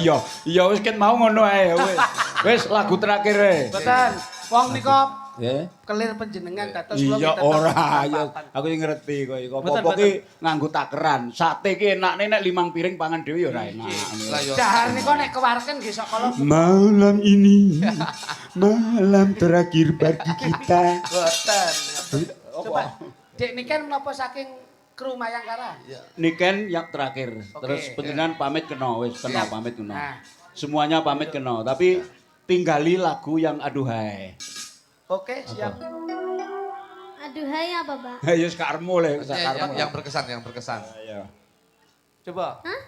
wis ket mau ngono ae wis. Wis lagu terakhir e. Mboten. Wong nika Ya. kelir panjenengan dados Iya kita ora tetep ya papan. aku iki ngerti kok iki. Betul, Apa ki nganggo takeran. Sate ki enakne nek 5 piring pangan dhewe ya ora enak. Lah yo. Dahar nika nek kewarken nggih saka Malam ini malam terakhir bagi kita. boten. Coba Apa? Dek niken menapa saking kru Mayangkara? Niken yang terakhir. Oke. Terus panjenengan pamit kena wis kena Siap. pamit kena. Nah. Semuanya pamit kena, tapi tinggali lagu yang aduhai. Oke, siap. Aduhai apa, Mbak? Ayo sekarmu le, sekarmu. Yang berkesan. Ayo. Coba. Hah?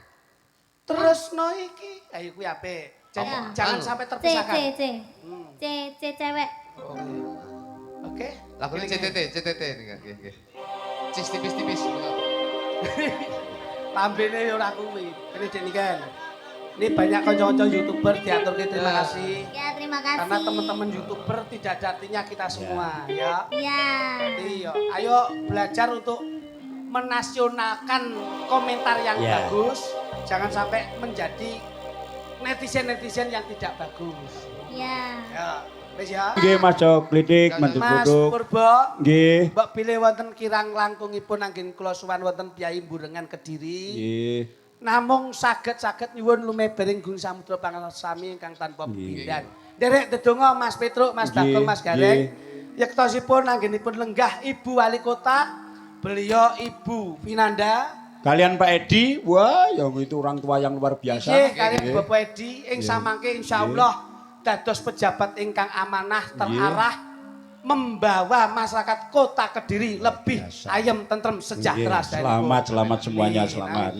Terus no iki. Ayo kuwi apik. Apa? Jangan Anu. sampai C, terpisahkan. C cewek. Oke. Lagunya CTT nggih. Cis tipis-tipis. Lambene yo ora kuwi. Ini Dek Niken. Ini banyak kanca-kanca YouTuber diatur terima kasih. Ya, terima kasih. Karena teman-teman YouTuber tidak ada artinya kita semua, ya. Iya. Jadi yo, ayo belajar untuk menasionalkan komentar yang Ya. bagus. Jangan sampai menjadi netizen-netizen yang tidak bagus. Iya. Ya, wis ya. Nggih Mas Cok, Klidik, Mantu Mas Buduk. Purbo, Nggih. mbok pilih wonten kirang langkungipun anggen kula suwan wonten Piyai Burengan Kediri. Nggih. Namung saged nyuwun lumebering Gung Samudra Pangasami ingkang tanpa Nggih. pepindhan. Derek dedonga Mas Petruk, Mas Nggih, Bagong, Mas Gareng. nggih. Yektosipun anggenipun lenggah Ibu Wali Kota, beliau Ibu Vinanda. Kalian Pak Edi, wah yang itu orang tua yang luar biasa. Nggih, kalian Nggih. Bapak Edi ing samangke insyaallah dados pejabat ingkang amanah terarah membawa masyarakat Kota Kediri lebih Biasa. ayem tentrem sejahtera. Nggih, Selamat semuanya, Amin. selamat.